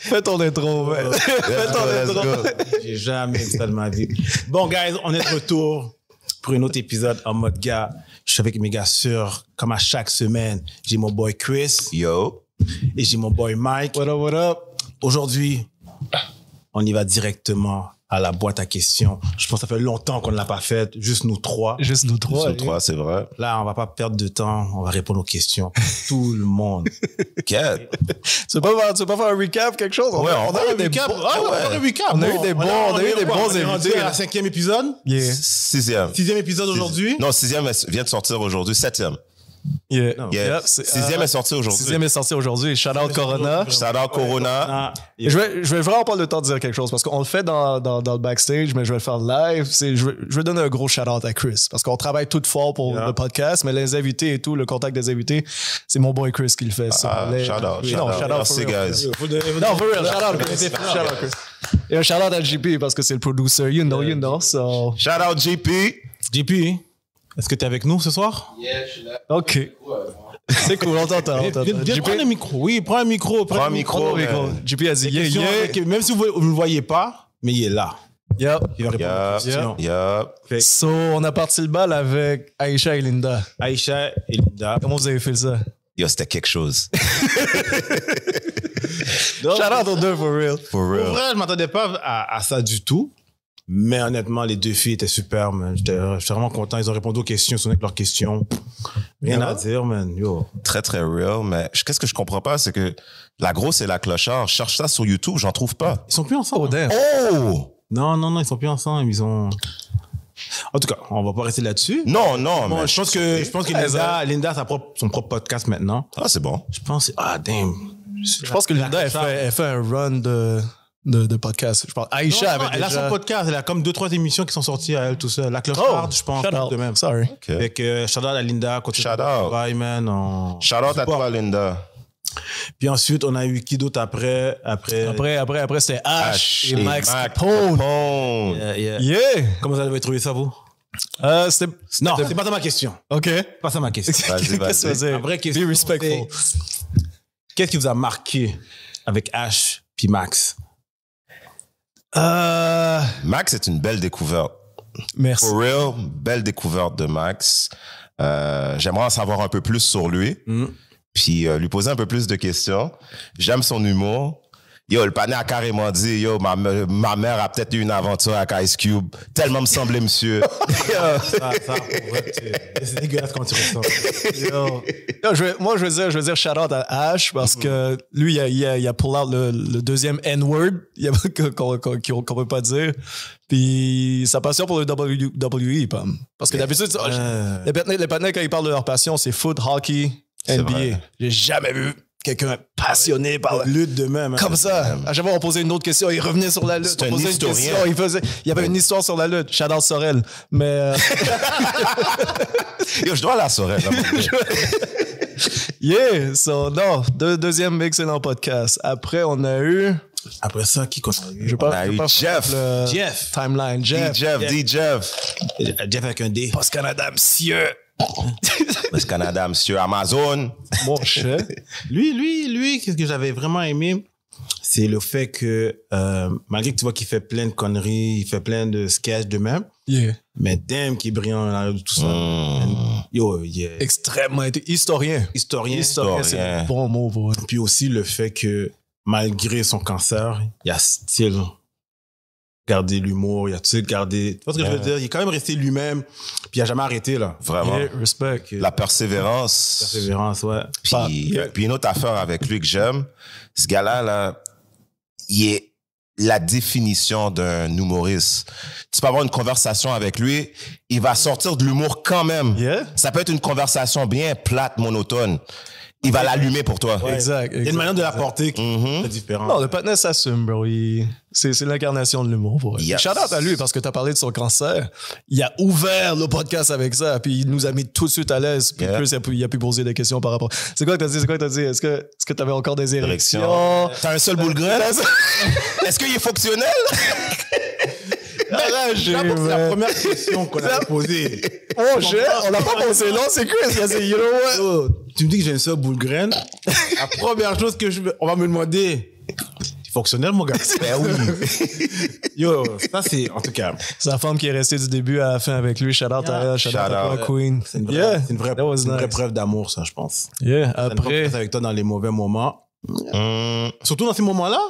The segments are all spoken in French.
Fais ton intro, man. Fais ton intro. J'ai jamais vu ça de ma vie. Bon, guys, on est de retour pour un autre épisode en mode gars. Je suis avec mes gars sûrs, comme à chaque semaine. J'ai mon boy Chris. Yo. Et j'ai mon boy Mike. What up, what up? Aujourd'hui, on y va directement à la boîte à questions. Je pense que ça fait longtemps qu'on ne l'a pas fait, juste nous trois. Juste nous trois. Nous trois, c'est vrai. Là, on va pas perdre de temps, on va répondre aux questions. Tout le monde. Quête. Tu veux pas faire un recap, quelque chose? Ouais, on a eu des recap. bons... Ah ouais, un recap. On a eu des bons, on a eu des bons On est rendu invités. à la 5e épisode. Yeah. Sixième. 6e épisode aujourd'hui. Non, sixième vient de sortir aujourd'hui. Septième. Yeah. Non. Yeah. Yep, Sixième est sorti aujourd'hui. Sixième est sorti aujourd'hui. Shout out Corona. Shout out Corona. Ah, Et je vais vraiment pas le temps de dire quelque chose parce qu'on le fait dans le backstage, mais je vais le faire live. Je vais donner un gros shout-out à Chris parce qu'on travaille tout fort pour le podcast, mais les invités et tout, le contact des invités, c'est mon boy Chris qui le fait. Ah, shout out. Merci, guys. Non, for real, shout-out Chris. Shout-out Chris. Et un shout-out à JP parce que c'est le producer, you know, so... Shout out GP. JP, est-ce que tu es avec nous ce soir? Yeah, je suis là. OK. C'est cool, on t'entend. Viens prendre un micro. Oui, prends un micro. Prends un micro. JP a dit yeah. Même si vous ne le voyez pas, mais il est là. Yep. Il va répondre aux questions. Yup. So, on a parti le bal avec Aïcha et Linda. Aïcha et Linda. Comment vous avez fait ça? Yo, c'était quelque chose. Shout out aux deux, for real. For Pour real. vrai, je ne m'attendais pas à ça du tout. Mais honnêtement, les deux filles étaient super, man. J'étais vraiment content. Ils ont répondu aux questions, sonné avec leurs questions. Rien à dire, man. Yo. Très, très real. Mais qu'est-ce que je comprends pas, c'est que la grosse et la clochard, je cherche ça sur YouTube, j'en trouve pas. Ils sont plus ensemble. Oh, damn. Oh! Non, ils sont plus ensemble. Ils ont... En tout cas, on va pas rester là-dessus. Non, Bon, mais je pense que Linda a son propre podcast maintenant. Ah, c'est bon. Je pense, damn. Je pense que Linda, elle fait un run de podcast. Je pense Aïcha avait elle a déjà... son podcast. Elle a comme 2-3 émissions qui sont sorties à elle tout seul. La clocharde, je pense. Shout out. De même. Sorry. OK. Avec shout out à Linda. Shout out. Bye, man. Shout out à toi, Linda. Puis ensuite, on a eu qui d'autre après? Après, c'était Ash et Max Mac Capone. Capone. Yeah. Comment vous avez trouvé ça, vous? C'était... Non, c'est pas ça ma question. OK. Pas ça ma question. Vas-y. Qu'est-ce que tu veux dire? La vraie question, Be respectful. c'est, qu'est-ce qui vous a marqué avec Ash puis Max? Max est une belle découverte. Merci. For real, belle découverte de Max. J'aimerais en savoir un peu plus sur lui. Puis lui poser un peu plus de questions. J'aime son humour. Yo, le pané a carrément dit, yo, ma mère a peut-être eu une aventure avec Ice Cube. Tellement me semblait, monsieur. Ça, pour vrai, c'est dégueulasse quand tu ressens. Yo, je veux dire shout out à Ash parce que lui, il a pull out le deuxième N-word qu'on peut pas dire. Puis sa passion pour le WWE, parce que d'habitude, les partenaires, quand ils parlent de leur passion, c'est foot, hockey, NBA. vrai. J'ai jamais vu quelqu'un passionné par la Lutte de même. Hein. comme ça. À chaque fois, on posait une autre question, il revenait sur la lutte. C'est On un posait une historien. question, il y avait une histoire sur la lutte. Shout out Sorel. Mais Yo, je dois la Sorel. yeah, so non, deuxième excellent podcast. Après, on a eu... Après ça, qui qu'on a eu? Je On a eu Jeff. Jeff. Timeline. Jeff. Jeff. Jeff avec un D. Post Canada, monsieur. Parce Canada, monsieur Amazon. Mon cher. Lui, qu'est-ce que j'avais vraiment aimé, c'est le fait que, malgré que tu vois qu'il fait plein de conneries, il fait plein de sketchs de même, Yeah. mais damn, qui est brillant dans tout ça. Yo, il est Extrêmement historien. historien. Historien, c'est un bon mot pour eux. Puis aussi le fait que, malgré son cancer, il a still gardé l'humour, il a still gardé... Tu vois ce que je veux dire? Il est quand même resté lui-même, puis il a jamais arrêté, là. Vraiment. Yeah, respect. La persévérance. Persévérance, ouais. Puis une autre affaire avec lui que j'aime, ce gars-là, là, il est la définition d'un humoriste. Tu peux avoir une conversation avec lui, il va sortir de l'humour quand même. Yeah. Ça peut être une conversation bien plate, monotone. Il va l'allumer pour toi. Ouais. Exact. Il y a une manière de l'apporter qui est différente. Non, le partenaire s'assume, bro. C'est l'incarnation de l'humour pour eux. Yes. Shout out à lui parce que tu as parlé de son cancer. Il a ouvert le podcast avec ça, puis il nous a mis tout de suite à l'aise. Puis Yeah. plus, il a pu poser des questions par rapport. C'est quoi que t'as dit? Est-ce que t'avais encore des érections? T'as un seul boule graine? Est-ce qu'il est fonctionnel? Arrangé, C'est la man. première question qu'on a posée. Oh, on l'a pas posé. Non, c'est Chris. Il a dit, you know what? tu me dis que j'ai une sœur boule graine, la première chose on va me demander, c'est fonctionnel, mon gars? Ben oui. Yo, ça c'est, en tout cas. C'est la femme qui est restée du début à la fin avec lui. Shout out à elle, shout out à toi, Queen. C'est une vraie, Yeah, c'est une vraie, that was c'est une vraie nice. preuve d'amour, ça, je pense. Yeah, Elle après. reste avec toi dans les mauvais moments. Surtout dans ces moments-là.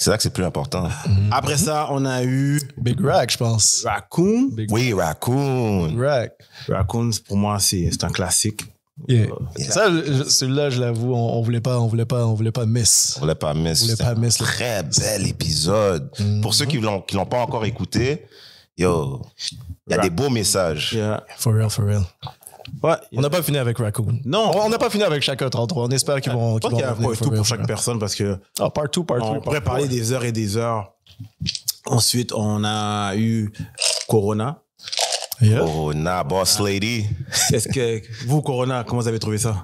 C'est là que c'est plus important. Après ça, on a eu Big Rack, je pense. Raccoon. Oui, Raccoon. Big Rack. Raccoon, pour moi, c'est un classique. Yeah. Ça, celui-là, je l'avoue, on voulait pas miss. On voulait pas miss. On voulait C'était pas un miss le- très bel épisode. Pour ceux qui l'ont pas encore écouté, yo, il y a des beaux messages. Yeah. For real, for real. Ouais, On n'a pas fini avec Raccoon. Non. On n'a pas fini avec chacun 33. On espère qu'ils vont. Je pense qu'il y a un revenir point et for tout real, pour for chaque real. personne parce que Ah, part 2, part 3. on pourrait parler des heures et des heures. Ensuite, on a eu Corona. Yeah. Corona, Boss Lady. Est-ce que vous, Corona, comment vous avez trouvé ça?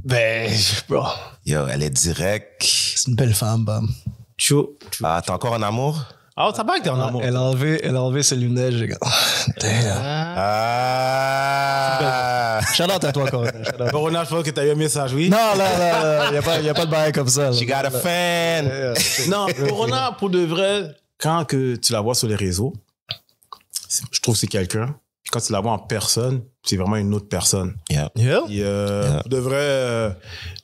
Ben, bro, Yo, elle est directe. c'est une belle femme, bam. Chou. Ah, t'es encore en amour? Ah, ça va que t'es en amour. Elle a enlevé ses lunettes, j'ai dit, damn. Ah! Shout out à toi, Corona. Shout out. Corona, je pense que t'as eu un message, oui? Non, il n'y a pas de bail comme ça. là. She got a fan! Non, Corona, pour de vrai, quand que tu la vois sur les réseaux, je trouve que c'est quelqu'un. Puis quand tu la vois en personne, c'est vraiment une autre personne. Yeah. Yeah? Puis, pour de vrai,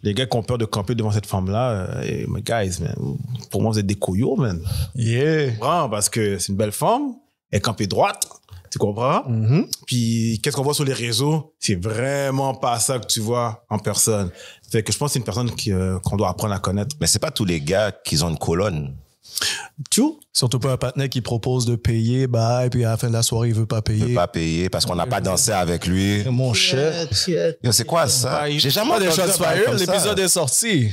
les gars qui ont peur de camper devant cette femme-là, my guys, man, pour moi, vous êtes des couillots, man. Yeah. Vraiment, parce que c'est une belle femme, elle est campée droite, tu comprends? Mhm. Puis qu'est-ce qu'on voit sur les réseaux? C'est vraiment pas ça que tu vois en personne. Fait que je pense que c'est une personne qu'on doit apprendre à connaître. Mais c'est pas tous les gars qui ont une colonne. Tchou? Surtout pas un partenaire qui propose de payer, et puis à la fin de la soirée, il veut pas Il payer. peut pas payer parce qu'on n'a pas dansé avec lui. Mon chef. Yo, c'est quoi ça? J'ai jamais Pas des entendu shots parler fired, comme ça. l'épisode est sorti.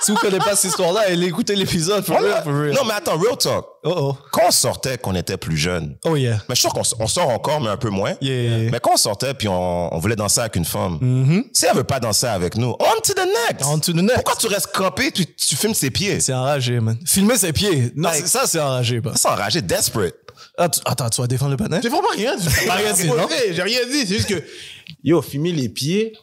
Si vous connaissez pas cette histoire-là, allez écouter l'épisode. For real, for real. Non, mais attends, real talk. Oh Quand on sortait, qu'on était plus jeune, oh. Oh yeah. mais je suis sûr qu'on sort encore, mais un peu moins. Yeah. Mais quand on sortait puis on voulait danser avec une femme, si elle veut pas danser avec nous, on to the next. On to the next. Pourquoi tu restes campé, tu filmes ses pieds? C'est enragé, man. Filmer ses pieds. Non, Like- ça, c'est enragé, bah. C'est enragé, desperate. Attends, tu vas défendre le partenaire? J'ai vraiment rien dit. T'as rien dit, non? J'ai rien dit. C'est juste que, yo, filmer les pieds.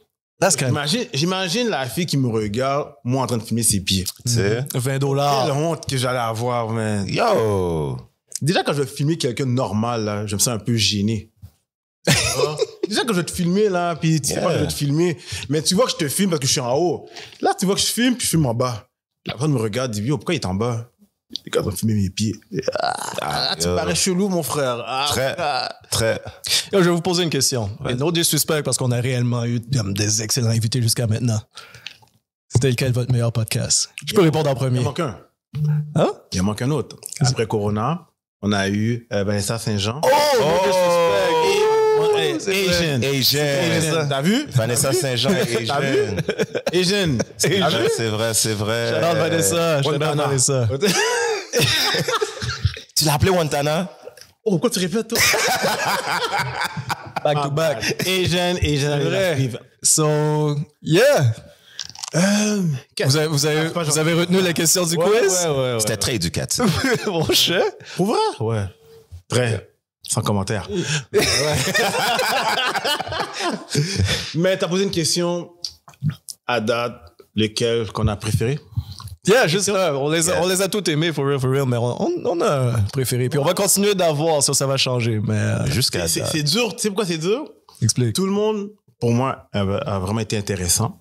That's kind J'imagine la fille qui me regarde, moi en train de filmer ses pieds. Tu sais? $20. Quelle honte que j'allais avoir, man. Yo! Déjà, quand je vais filmer quelqu'un de normal, là, je me sens un peu gêné. Tu vois? Déjà, quand je vais te filmer, là, puis tu sais pas que je vais te filmer, mais tu vois que je te filme parce que je suis en haut. Là, tu vois que je filme, puis je filme en bas. La personne me regarde, dit, yo, pourquoi il est en bas? Les gars vont filmer mes pieds. Tu yo. parais chelou, mon frère. Très. Yo, je vais vous poser une question. Et no disrespect parce qu'on a réellement eu comme des excellents invités jusqu'à maintenant. C'était lequel votre meilleur podcast? Je peux répondre en Il premier. en manque un. Hein? Il en manque un autre. Après Corona, on a eu Vanessa Saint-Jean. c'est Asian. T'as vu? Vanessa Saint-Jean est T'as vu? Asian. Asian. C'est vrai. Shout out Vanessa. Shout out Wantana. Vanessa. Tu l'as appelé Wantana? Oh, pourquoi tu répètes, toi? Back to back. Asian, Vrai. So, yeah. Vous avez retenu la question du quiz? Ouais. C'était très éducatif. Mon chef. Pour vrai? Ouais. Très. Sans commentaire. Mais t'as posé une question à date, lequel qu'on a préféré? Yeah, juste là. On les a tous aimés, for real, mais on a préféré. Puis on va continuer d'avoir, ça va changer. Mais Jusqu'à C'est dur. Tu sais pourquoi c'est dur? explique. Tout le monde, pour moi, a vraiment été intéressant.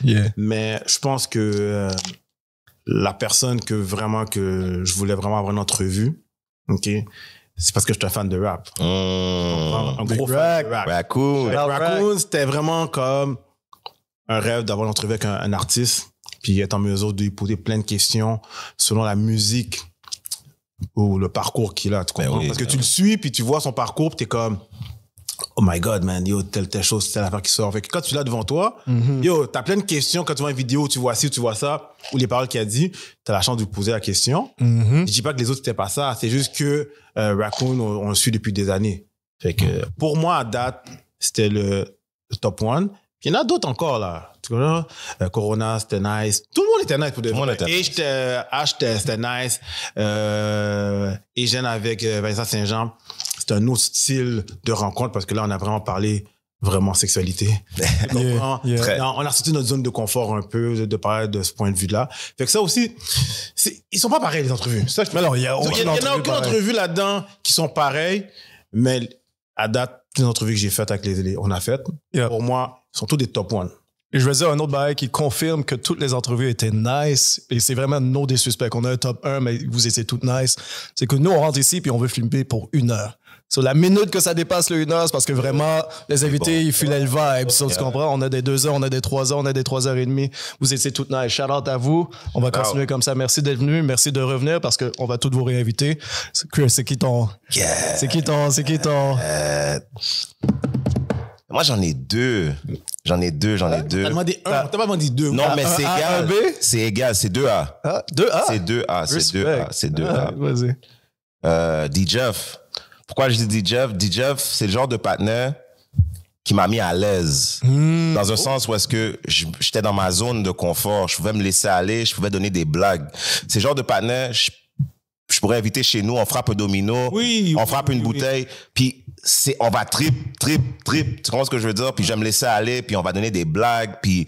Yeah. Mais je pense que la personne que je voulais vraiment avoir une entrevue, ok, c'est parce que je suis un fan de rap. Un gros fan de rap. Raccoon. Raccoon, c'était vraiment comme un rêve d'avoir une entrevue avec un artiste, puis être en mesure de lui poser plein de questions selon la musique ou le parcours qu'il a. Tu comprends? oui, parce que tu le suis, puis tu vois son parcours, puis t'es comme... Oh my God, man, yo, telle chose, telle affaire qui sort. Fait que quand tu l'as devant toi, yo, t'as plein de questions. Quand tu vois une vidéo, tu vois ci, tu vois ça, ou les paroles qu'il a dit, t'as la chance de lui poser la question. Je dis pas que les autres, c'était pas ça. C'est juste que Raccoon, on le suit depuis des années. Fait que pour moi, à date, c'était le top one. Puis il y en a d'autres encore, là. Tu vois, Corona, c'était nice. Tout le monde était nice pour de vrai. Et c'était nice. Asian avec Vanessa Saint-Jean, c'était un autre style de rencontre parce que là, on a vraiment parlé vraiment sexualité. Tu comprends? Yeah. On a sorti notre zone de confort un peu, de parler de ce point de vue-là. Fait que ça aussi, ils sont pas pareils, les entrevues. Ça, Mais non, il y a il y en a aucune entrevue là-dedans qui sont pareilles, mais à date, les entrevues que j'ai faites avec on a faites, pour moi, sont tous des top one. Et je veux dire un autre bail qui confirme que toutes les entrevues étaient nice. Et c'est vraiment nos des suspects. On a un top 1, mais vous étiez toutes nice. C'est que nous, on rentre ici puis on veut filmer pour 1 heure. Sur la minute que ça dépasse le 1 heure, c'est parce que vraiment, les invités, ils filaient le vibe. Tu comprends? On a des 2 heures, on a des 3 heures, on a des 3 heures et demie. Vous étiez toutes nice. Shout out à vous. On va continuer comme ça. Merci d'être venu. Merci de revenir parce qu'on va tous vous réinviter. Chris, c'est qui ton... C'est qui ton... Moi, j'en ai deux. T'as demandé un, t'as pas demandé 2. Non, mais c'est A, égal. B? C'est égal, c'est 2A. Ah, 2A? C'est 2A, c'est 2A, c'est 2A. Vas-y. D-Jeff. Pourquoi je dis D-Jeff? D-Jeff, c'est le genre de partenaire qui m'a mis à l'aise. Dans un sens où est-ce que j'étais dans ma zone de confort. Je pouvais me laisser aller, je pouvais donner des blagues. C'est le genre de partenaire, je pourrais inviter chez nous, on frappe un domino, on frappe une bouteille, puis on va trip. Tu comprends ce que je veux dire? Puis je vais me laisser aller, puis on va donner des blagues, puis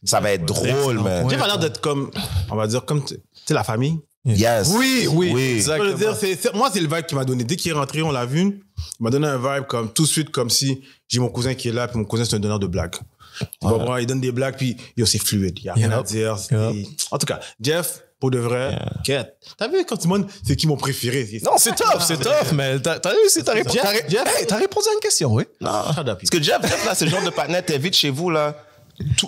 ça va être drôle, man. Jeff a l'air d'être comme, on va dire, comme, tu sais, la famille. Yes. Oui. Exactement. Je veux dire, moi, c'est le vibe qu'il m'a donné. Dès qu'il est rentré, on l'a vu, il m'a donné un vibe comme, tout de suite, comme si j'ai mon cousin qui est là, puis mon cousin, c'est un donneur de blagues. Tu comprends? Il donne des blagues, puis c'est fluide. Il n'y a rien à dire. En tout cas, Jeff, pour de vrai, quête. T'as vu quand tu demandes c'est qui mon préféré? Non, c'est tough, mais t'as réussi, t'as répondu. T'as répondu à une question, oui. Non. Parce que Jeff, là, c'est le genre de partenaire, t'invites chez vous, là.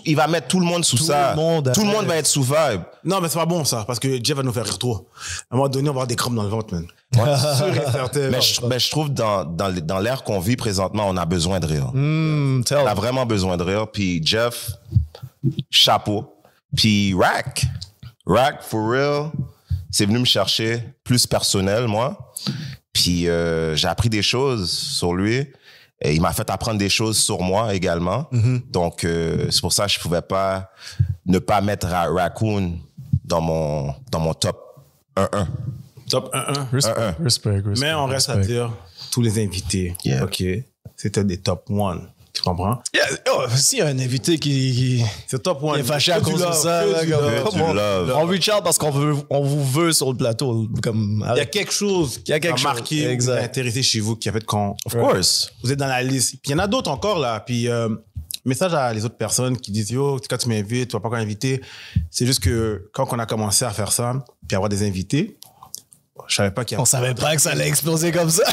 Il va mettre tout le monde sous ça. Tout le monde va être sous vibe. Non, mais c'est pas bon, ça, parce que Jeff va nous faire rire trop. À un moment donné, on va avoir des crampes dans le ventre, man. Sûr et certain. Mais je trouve dans l'ère qu'on vit présentement, on a besoin de rire. On a vraiment besoin de rire. Puis Jeff, chapeau. Puis Rack, for real, c'est venu me chercher plus personnel, moi. Puis j'ai appris des choses sur lui. Et il m'a fait apprendre des choses sur moi également. Donc, c'est pour ça que je pouvais pas ne pas mettre Raccoon dans mon top 1-1. Top 1-1. Respect. Mais on reste à dire, tous les invités, OK, c'était des top 1. Tu comprends? S'il y a un invité qui c'est top 1. est fâché à cause de ça, on reach out parce qu'on vous veut sur le plateau. Comme, il y a quelque chose qui a marqué, qui vous a intéressé chez vous, qui a fait qu'on... Of course. Vous êtes dans la liste. Puis il y en a d'autres encore, là. Puis message à les autres personnes qui disent, yo, quand tu m'invites, tu vas pas encore inviter. C'est juste que quand on a commencé à faire ça, puis avoir des invités, je savais pas qu'il y a... On savait pas que ça allait exploser comme ça.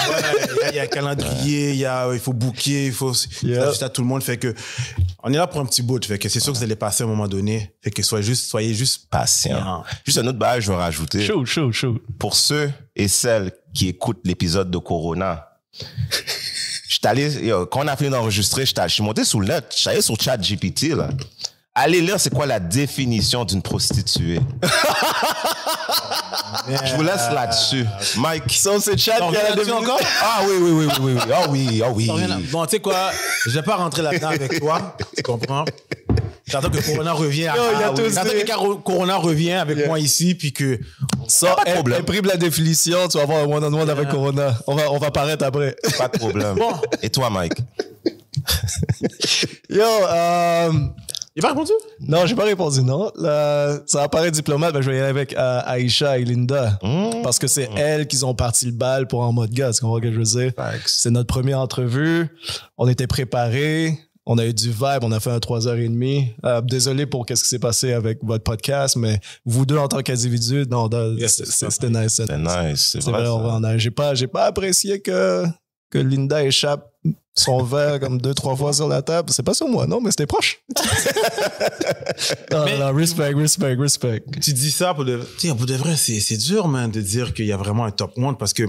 Il y a un calendrier, il faut booker, il faut ajuster à tout le monde. Fait que on est là pour un petit bout. Fait que c'est sûr que vous allez passer à un moment donné. Fait que soyez juste patient. Juste un autre bagage, je vais rajouter. Chaud. Pour ceux et celles qui écoutent l'épisode de Corona, quand on a fini d'enregistrer, je suis monté sur le net, je suis allé sur ChatGPT, là. Allez lire c'est quoi la définition d'une prostituée. Je vous laisse là-dessus. Mike. C'est chat qui a la définition encore? Ah oui. Ah oui. Bon, tu sais quoi? Je vais pas rentrer là-dedans avec toi. Tu comprends? J'attends que Corona revienne. J'attends que Corona revienne avec moi ici, puis que... Ça, imprime la définition, tu vas avoir un one-on-one avec Corona. On va paraître après. Pas de problème. Bon. Et toi, Mike? Il va répondre? Non, j'ai pas répondu, non. Ça va paraître diplomate, mais je vais y aller avec Aïcha et Linda. Parce que c'est elles qui ont parti le bal pour En Mode Gars. Tu comprends ce que je veux dire? C'est notre première entrevue. On était préparés. On a eu du vibe. On a fait un 3h30. Désolé pour qu'est-ce qui s'est passé avec votre podcast, mais vous deux en tant qu'individu, non, c'était nice. C'était nice. C'est vraiment nice. J'ai pas apprécié que Linda échappe son verre comme 2-3 fois sur la table. C'est pas sur moi, non, mais c'était proche. non, respect. Tu dis ça pour de vrai, c'est dur, man, de dire qu'il y a vraiment un top one parce que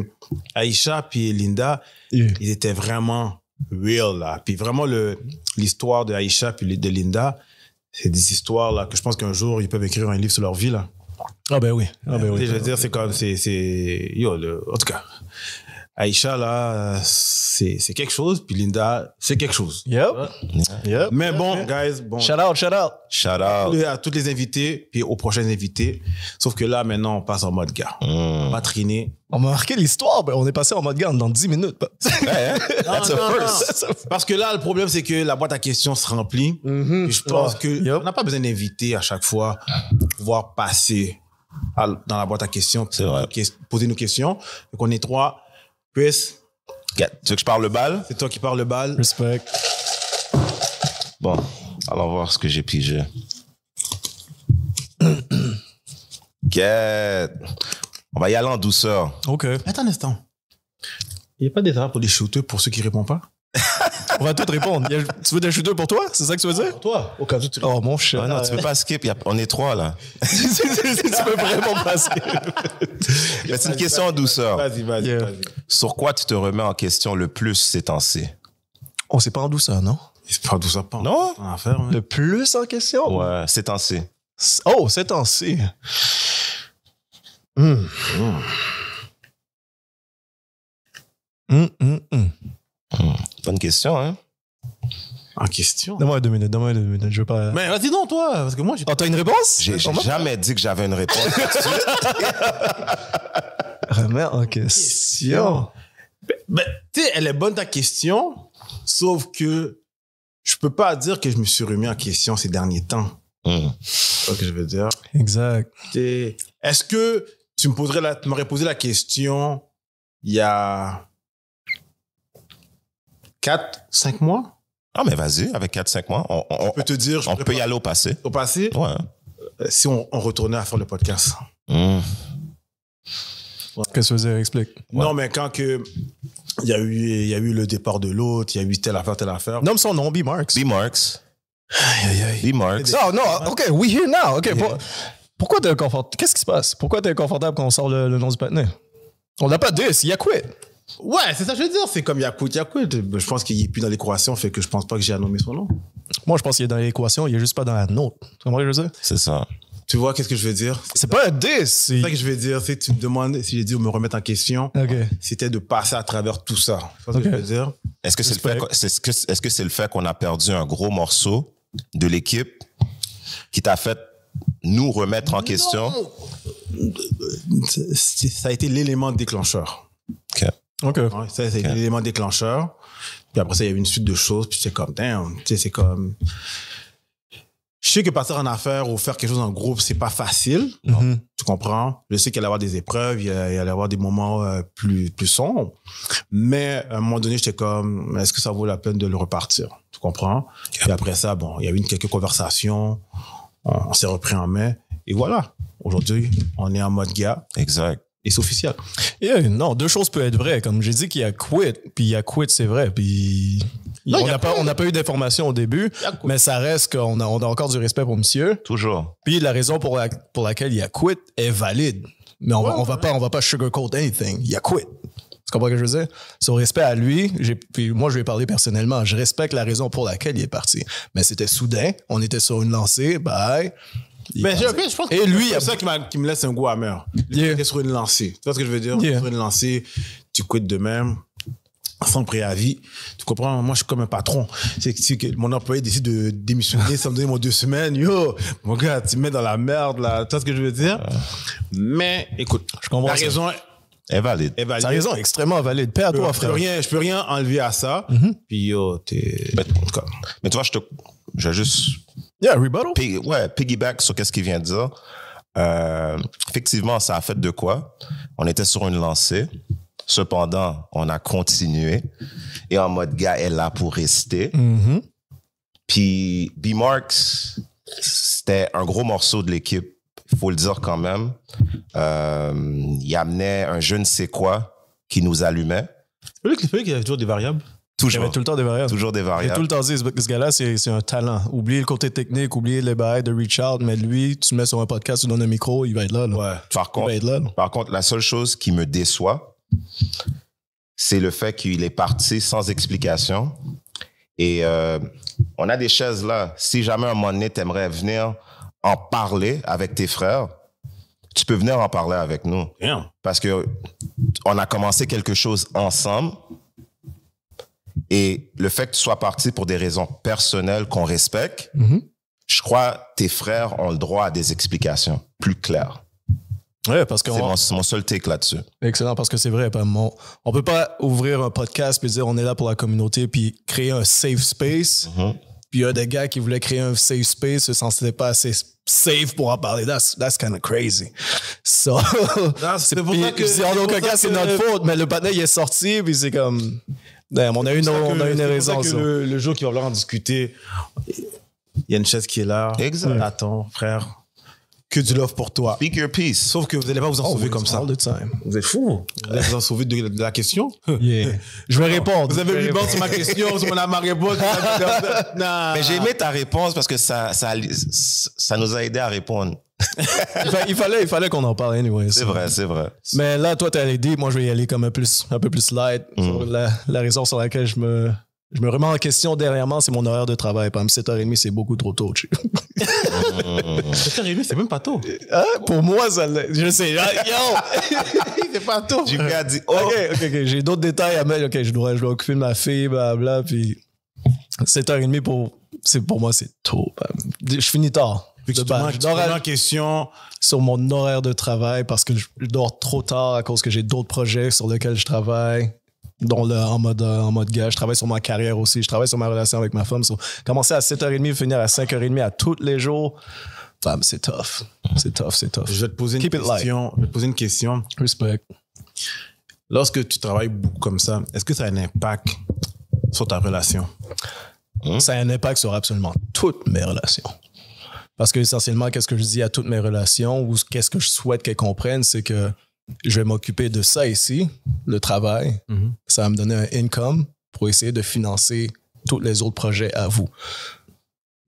Aïcha puis Linda, ils étaient vraiment real, là. Puis vraiment, l'histoire de Aïcha puis de Linda, c'est des histoires, là, que je pense qu'un jour, ils peuvent écrire un livre sur leur vie, là. Ah ben oui. Je veux dire, c'est comme, en tout cas. Aïcha, là, c'est quelque chose. Puis Linda, c'est quelque chose. Yep. Mais bon, guys, bon. Shout out. Shout out. À tous les invités, puis aux prochains invités. Sauf que là, maintenant, on passe en mode gars. On va triner. On m'a marqué l'histoire, ben on est passé en mode garde dans 10 minutes. That's a first. Parce que là, le problème, c'est que la boîte à questions se remplit. Et je pense qu'on n'a pas besoin d'inviter à chaque fois pour pouvoir passer dans la boîte à questions, C'est vrai. poser nos questions. Donc, on est 3. Chris, Tu veux que je parle le bal? c'est toi qui parles le bal. Respect. Bon, allons voir ce que j'ai pigé. Get. On va y aller en douceur. OK. Attends un instant. Il n'y a pas d'erreur pour les shooters pour ceux qui ne répondent pas? On va tout répondre. Tu veux des shooters pour toi? C'est ça que tu veux dire? Pour toi, au cas où tu Oh, mon cher. Ah non, tu peux pas skip. On est 3, là. Tu peux vraiment pas skip. Mais c'est une question en douceur. Vas-y. Sur quoi tu te remets en question le plus ces temps-ci? Oh, c'est pas en douceur, non? C'est pas d'où ça part. Non? En affaire, Le plus en question? Ouais, ces temps-ci. Oh, c'est temps-ci. Bonne question, hein? En question. Donne-moi 2 minutes. Je veux pas. Mais vas-y donc, toi, parce que moi, j'ai Oh, t'as une réponse? J'ai jamais dit que j'avais une réponse. Remets en question. Ben, tu sais, elle est bonne ta question, sauf que je peux pas dire que je me suis remis en question ces derniers temps. C'est ce que je veux dire. Exact. Est-ce que tu m'aurais posé la question il y a 4-5 mois? Ah, mais vas-y, avec 4-5 mois, Je peux te dire, on peut y aller au passé. au passé, Ouais. si on retournait à faire le podcast. Qu'est-ce que tu veux dire? Explique. Non, mais quand que il y a eu le départ de l'autre, il y a eu telle affaire. Nomme son nom, B-Marks. B-Marks. Aïe. B-Marks. Non, OK, we here now. OK, pourquoi t'es inconfortable? Qu'est-ce qui se passe? Pourquoi t'es inconfortable quand on sort le nom du partenaire? On n'a pas de 10, il a quit. Ouais, c'est ça que je veux dire. C'est comme Yakout. Je pense qu'il est plus dans l'équation, fait que je pense pas que j'ai à nommer son nom. Moi, je pense qu'il est dans l'équation, il est juste pas dans la nôtre. Tu comprends ce que je veux dire? C'est ça. Tu vois, qu'est-ce que je veux dire? C'est pas un 10. C'est ça que je veux dire. C'est que tu me demandes si j'ai dit me remettre en question. OK. C'était de passer à travers tout ça. C'est ce que je veux dire. Est-ce que c'est le fait qu'on a perdu un gros morceau de l'équipe qui t'a fait nous remettre en question? Ça a été l'élément déclencheur. OK. Ouais, ça a été l'élément déclencheur. Puis après ça, il y a eu une suite de choses. Puis c'est comme, damn, tu sais, c'est comme... Je sais que partir en affaires ou faire quelque chose en groupe, c'est pas facile. Tu comprends? Je sais qu'il allait y avoir des épreuves, il allait y avoir des moments plus sombres. Mais à un moment donné, j'étais comme, est-ce que ça vaut la peine de le repartir? Tu comprends? Et après ça, bon, il y a eu quelques conversations. On s'est repris en main. Et voilà. Aujourd'hui, on est en mode gars. Exact. Et c'est officiel. Yeah, non, deux choses peuvent être vraies. Comme j'ai dit qu'il a quit, puis il a quit, c'est vrai. Puis Non, on n'a pas eu d'informations au début, mais ça reste qu'on a on a encore du respect pour monsieur. Toujours. Puis la raison pour laquelle il a quit est valide. Mais on va pas sugarcoat anything. Il a quit. Tu comprends ce que je veux dire? Son respect à lui, puis moi, je lui ai parlé personnellement. Je respecte la raison pour laquelle il est parti. Mais c'était soudain. On était sur une lancée. Bye. Mais je pense que et lui, c'est ça qui me laisse un goût amer. Il était sur une lancée. Tu vois ce que je veux dire? Yeah. Sur une lancée, tu quittes de même, sans préavis. Tu comprends? Moi, je suis comme un patron. C'est que mon employé décide de démissionner, ça me donne 2 semaines. Yo, mon gars, tu me mets dans la merde, là. Tu vois ce que je veux dire? Mais, écoute, Je comprends la ça. raison Est valide. est valide. Sa raison est extrêmement valide. Paix à toi, frère. Je peux rien enlever à ça. Puis, yo, t'es... En tout cas. Mais tu vois, je vais juste Yeah, rebuttal. piggyback sur ce qu'il vient de dire. Effectivement, ça a fait de quoi? On était sur une lancée. Cependant, on a continué. Et en mode gars est là pour rester. Puis B-Marks, c'était un gros morceau de l'équipe. Il faut le dire quand même. Il amenait un je ne sais quoi qui nous allumait. C'est lui qui avait toujours des variables. Il y Toujours. avait tout le temps des variables. Toujours des J'ai variables. tout le temps dit, ce gars-là, c'est un talent. Oubliez le côté technique, oubliez les bails de reach out, mais lui, tu le mets sur un podcast, tu donnes un micro, il va être là. là. Ouais. Par Il va être là. là. Par contre, la seule chose qui me déçoit, c'est le fait qu'il est parti sans explication. Et on a des chaises là. Si jamais un moment donné, t'aimerais venir en parler avec tes frères, tu peux venir en parler avec nous. Damn. Parce que on a commencé quelque chose ensemble et le fait que tu sois parti pour des raisons personnelles qu'on respecte, je crois que tes frères ont le droit à des explications plus claires. Ouais, parce que C'est mon seul take là-dessus. excellent, parce que c'est vrai. On peut pas ouvrir un podcast puis dire on est là pour la communauté puis créer un safe space. Puis il y a des gars qui voulaient créer un safe space, se sentaient pas assez safe pour en parler. That's kind of crazy. So, C'est pour ça que... je dis, en aucun cas, c'est notre faute, mais le patin, il est sorti, puis c'est comme... Damn, on a une raison. C'est pour ça que le jour qu'il va vouloir en discuter, il y a une chaise qui est là. Exact. Attends, frère. Que du love pour toi. Speak your peace. Sauf que vous n'allez pas vous en sauver comme ça. All the time. Vous êtes fous. Vous allez vous en sauver de la question. Yeah. Je vais répondre. Vous avez 8 bandes sur ma question, sur ma réponse. Non. Mais j'ai aimé ta réponse parce que ça nous a aidé à répondre. il fallait qu'on en parle anyway. C'est vrai. Mais là, toi, t'es allé deep. Moi, je vais y aller comme un peu plus light. Sur la raison sur laquelle je me remets en question dernièrement, c'est mon horaire de travail. Par exemple, 7h30, c'est beaucoup trop tôt. 7h30, c'est même pas tôt. Hein? Pour moi, ça l'est. Je sais. Yo! C'est pas tôt. Du gars dit, oh! OK. J'ai d'autres détails à mettre. OK, je dois occuper de ma fille, blablabla. Puis 7h30, pour moi, c'est tôt. Je finis tard. Tu te remets en question sur mon horaire de travail parce que je dors trop tard à cause que j'ai d'autres projets sur lesquels je travaille. Dont en mode gars, je travaille sur ma carrière aussi, je travaille sur ma relation avec ma femme. Commencer à 7h30, finir à 5h30 à tous les jours, femme, c'est tough. C'est tough. Je vais te poser une question. Respect. Lorsque tu travailles beaucoup comme ça, est-ce que ça a un impact sur ta relation? Ça a un impact sur absolument toutes mes relations. Parce que essentiellement, qu'est-ce que je dis à toutes mes relations ou qu'est-ce que je souhaite qu'elles comprennent, c'est que je vais m'occuper de ça ici, le travail. Ça va me donner un income pour essayer de financer tous les autres projets à vous.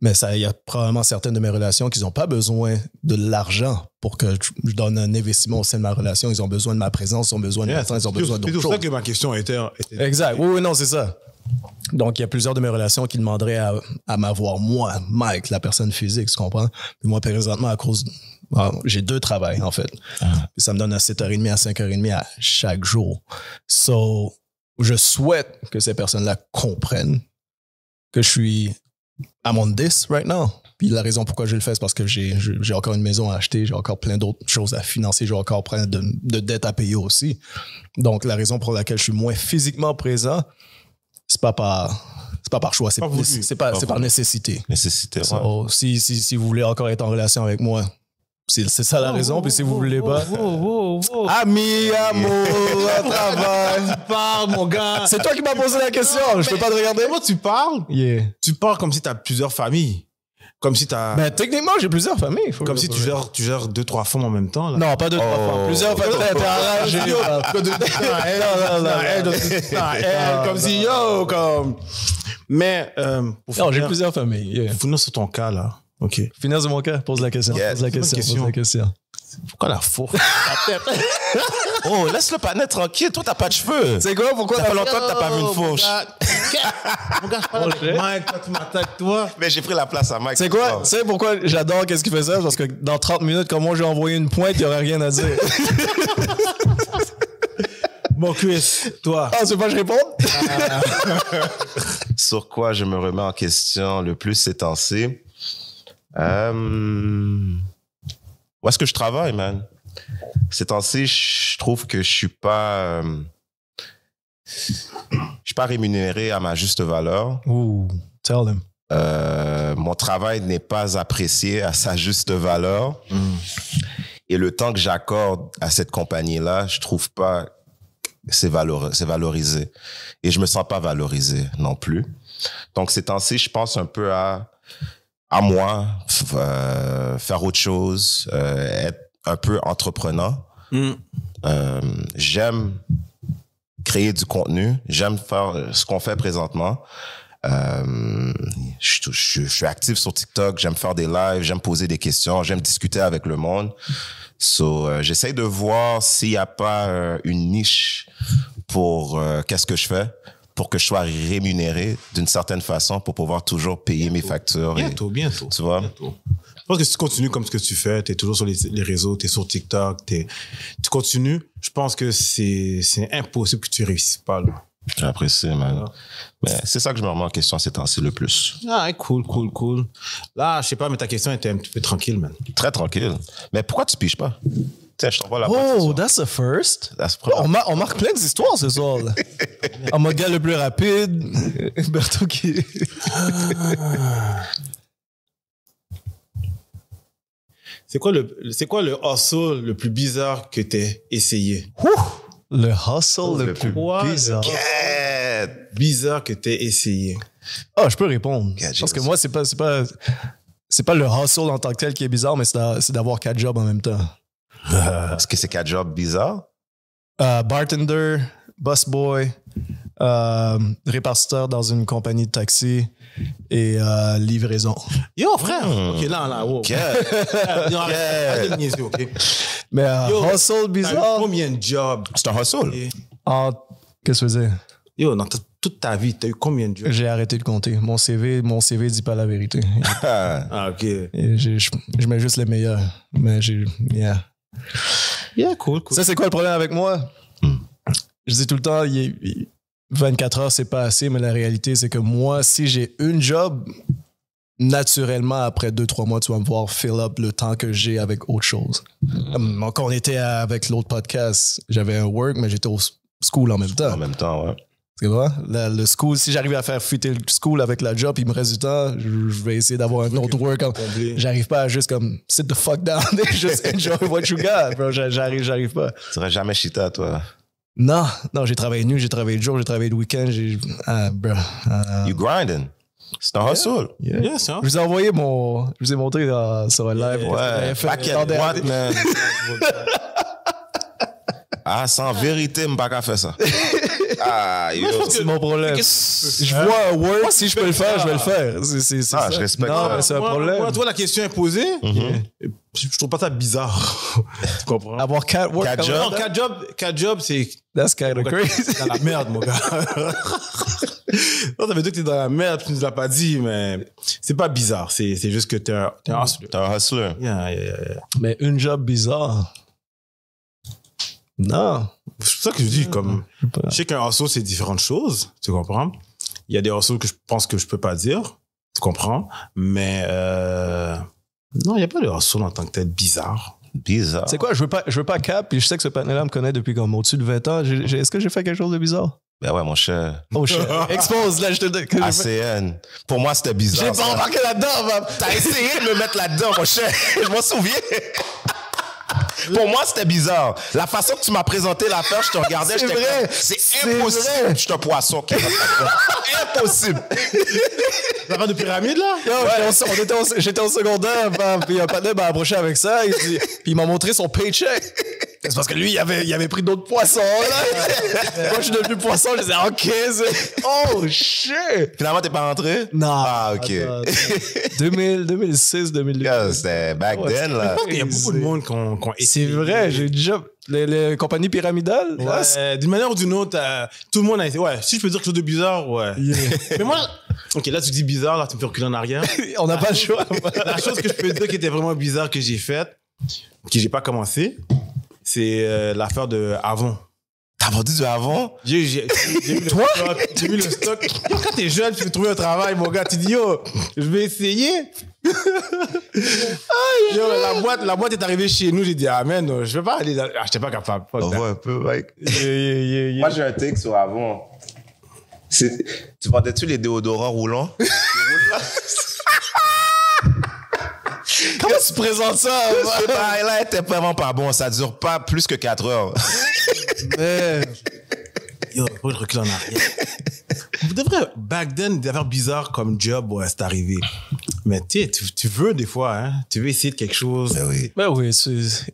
Mais il y a probablement certaines de mes relations qui n'ont pas besoin de l'argent pour que je donne un investissement au sein de ma relation. Ils ont besoin de ma présence, ils ont besoin de mon temps, ils ont besoin d'autres choses. C'est pour ça que ma question était... Exact. Oui, non, c'est ça. Donc, il y a plusieurs de mes relations qui demanderaient à m'avoir, moi, Mike, la personne physique, tu comprends? Puis moi, présentement, à cause... j'ai 2 travails, en fait. Puis ça me donne à 7h30 à 5h30 à chaque jour. So, je souhaite que ces personnes-là comprennent que je suis I'm on this right now. Puis la raison pourquoi je le fais, c'est parce que j'ai encore une maison à acheter, j'ai encore plein d'autres choses à financer, j'ai encore plein de dettes à payer aussi. Donc, la raison pour laquelle je suis moins physiquement présent, c'est pas par choix, c'est par nécessité. Nécessité, so, si vous voulez encore être en relation avec moi, c'est ça la raison. Puis si vous voulez pas... Ami, amour, travail. Tu parles, mon gars. C'est toi qui m'as posé la question. Je peux pas te regarder. Comment tu parles? Yeah. Tu parles comme si tu as plusieurs familles. Comme si tu as... Ben, techniquement, j'ai plusieurs familles. Comme si tu gères 2-3 femmes en même temps. Là. Non, pas 2-3 femmes. Plusieurs familles. T'es arrangé. Non, comme si, yo, comme... Mais... non, j'ai plusieurs familles. Faut finir sur ton cas, là. OK. Finir sur mon cas. Pose la question. Yeah. Pose la question. Pourquoi la fourre? Oh, laisse le panais tranquille. Toi, t'as pas de cheveux. C'est quoi? Pourquoi ça fait longtemps que t'as pas vu une fourche? Mon gars, je parle avec Mike, toi, tu m'attaques, toi. Mais j'ai pris la place à Mike. C'est quoi? Tu sais pourquoi j'adore qu'est-ce qu'il fait ça? Parce que dans 30 minutes, comme moi, j'ai envoyé une pointe, il n'y aurait rien à dire. Bon, Chris, toi. Ah, c'est pas que je réponde? Sur quoi je me remets en question le plus ces temps-ci? Où est-ce que je travaille, man? Ces temps-ci, je trouve que je suis pas rémunéré à ma juste valeur. Ooh, tell them. Mon travail n'est pas apprécié à sa juste valeur. Et le temps que j'accorde à cette compagnie-là, je trouve pas que c'est valorisé. Et je me sens pas valorisé non plus. Donc, ces temps-ci, je pense un peu à moi, faire autre chose, être un peu entreprenant. J'aime créer du contenu. J'aime faire ce qu'on fait présentement. Je suis actif sur TikTok. J'aime faire des lives. J'aime poser des questions. J'aime discuter avec le monde. So, j'essaie de voir s'il n'y a pas une niche pour qu'est-ce que je fais, pour que je sois rémunéré d'une certaine façon pour pouvoir toujours payer mes factures. Bientôt. Tu vois? Bientôt. pense que si tu continues comme ce que tu fais, t'es toujours sur les réseaux, t'es sur TikTok, tu continues, je pense que c'est impossible que tu réussisses pas, là. J'apprécie, man. Mais c'est ça que je me remets en question ces temps-ci le plus. Ah, cool. Là, je sais pas, mais ta question était un petit peu tranquille, man. Très tranquille. Mais pourquoi tu piges pas? Tiens, je t'envoie la Oh, that's a first. On marque plein d'histoires ce soir, là. En mode gars le plus rapide. Berto qui... C'est quoi le hustle le plus bizarre que t'aies essayé? Le hustle le plus bizarre. Bizarre que t'aies essayé. Ah, je peux répondre. Parce que moi, c'est pas le hustle en tant que tel qui est bizarre, mais c'est d'avoir 4 jobs en même temps. Est-ce que c'est 4 jobs bizarres? Bartender, busboy, répartiteur dans une compagnie de taxi et livraison. Yo, frère! OK, là, wow. Non, arrête de niaiser, OK? Mais hustle bizarre... Combien de jobs? C'est un hustle. Qu'est-ce que tu faisais? Yo, dans toute ta vie, t'as eu combien de jobs? J'ai arrêté de compter. Mon CV dit pas la vérité. Ah, OK. Et je mets juste les meilleurs. Mais Yeah, cool. Ça, c'est quoi le problème avec moi? Je dis tout le temps, 24 heures, c'est pas assez, mais la réalité, c'est que moi, si j'ai une job, naturellement, après 2-3 mois, tu vas me voir fill up le temps que j'ai avec autre chose. Quand on était avec l'autre podcast, j'avais un work, mais j'étais au school en même temps. En même temps, ouais. C'est vrai? Le school, si j'arrive à faire fitter le school avec la job, il me reste du temps, je vais essayer d'avoir un autre work. J'arrive pas à juste comme sit the fuck down et just enjoy what you got, bro. J'arrive pas. Tu serais jamais chita, toi. Non, j'ai travaillé nuit, j'ai travaillé le jour, j'ai travaillé le week-end, bro. You grinding. C'est un hustle. Yeah, ça. Je vous ai montré sur un live. Ouais. Paquet de boîtes, man. Sans vérité, je ne peux pas faire ça. C'est mon problème. Je vois un work, si je peux le faire, je vais le faire. C'est ça. Je respecte ça. ça. C'est un problème. Moi, toi, la question est posée. Je trouve pas ça bizarre. Tu comprends? Avoir 4 jobs. Non, 4 jobs, c'est... That's kind of crazy. Dans la merde, mon gars. Non, ça veut dire que t'es dans la merde, tu nous l'as pas dit, mais c'est pas bizarre. C'est juste que t'es un hustler. T'es un hustler. Yeah. Mais une job bizarre. Non. C'est pour ça que je dis, comme... Je sais qu'un hustle, c'est différentes choses. Tu comprends? Il y a des hustles que je pense que je peux pas dire. Tu comprends? Mais... Non, il n'y a pas de hustle en tant que tel bizarre. Bizarre. C'est quoi? Je veux pas cap, puis je sais que ce partenaire-là me connaît depuis comme au-dessus de 20 ans. Est-ce que j'ai fait quelque chose de bizarre? Ben ouais, mon cher. Oh shit. Expose, là, je te dis. ACN. Pour moi, c'était bizarre. J'ai pas embarqué là-dedans, man. T'as essayé de me mettre là-dedans, mon cher. Je m'en souviens. Pour moi, c'était bizarre. La façon que tu m'as présenté l'affaire, je te regardais, j'étais comme, c'est impossible. Je suis un poisson qui rentre là-dedans. Impossible. L'affaire de pyramide, là? J'étais au secondaire, puis un partenaire m'a approché avec ça, puis il m'a montré son paycheck. C'est parce que lui, il avait pris d'autres poissons, là. Moi, je suis devenu poisson, je disais, OK, oh, shit! Finalement, t'es pas rentré? Non. Ah, OK. 2006, 2008. Yeah, c'était back then, là. Je pense qu'il y a beaucoup de monde qui ont C'est vrai, j'ai déjà... Les compagnies pyramidales? Ouais, d'une manière ou d'une autre, tout le monde a été... Ouais, si je peux dire quelque chose de bizarre, ouais. Yeah. Mais moi... OK, là, tu dis bizarre, là, tu me fais reculer en arrière. On n'a pas le choix. La chose que je peux dire qui était vraiment bizarre que j'ai faite, que j'ai pas commencé, c'est l'affaire de Avon. T'as vendu du Avon? J'ai vu le stock. J'ai vu le stock. Yo, quand t'es jeune, tu veux trouver un travail, mon gars. Tu dis, yo, je vais essayer. Yo, la boîte est arrivée chez nous. J'ai dit, ah, man, je vais pas aller dans... Ah, j'étais pas capable. On voit un peu, mec. Moi, j'ai un take sur Avon. Tu vendais-tu les déodorants roulants? Comment tu présentes ça? Ce bail-là était vraiment pas bon. Ça dure pas plus que 4 heures. Mais... Yo, faut que je recule en arrière. Vous devriez... Back then, des affaires bizarres comme job, ouais, c'est arrivé. Mais tu veux des fois, hein? Tu veux essayer de quelque chose. Ben oui,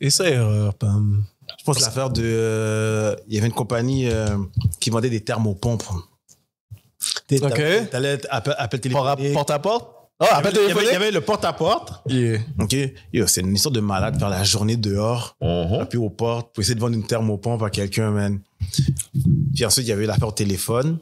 essaye erreur, Pam. Je pense que l'affaire de... Il y avait une compagnie qui vendait des thermopompes. OK. T'allais appel téléphonique. Porte à porte? Ah, appel téléphonique? Il y avait le porte-à-porte. Yeah. OK. Yo, c'est une histoire de malade faire la journée dehors. Puis aux portes pour essayer de vendre une thermopompe à quelqu'un, man. Puis ensuite, il y avait l'affaire au téléphone.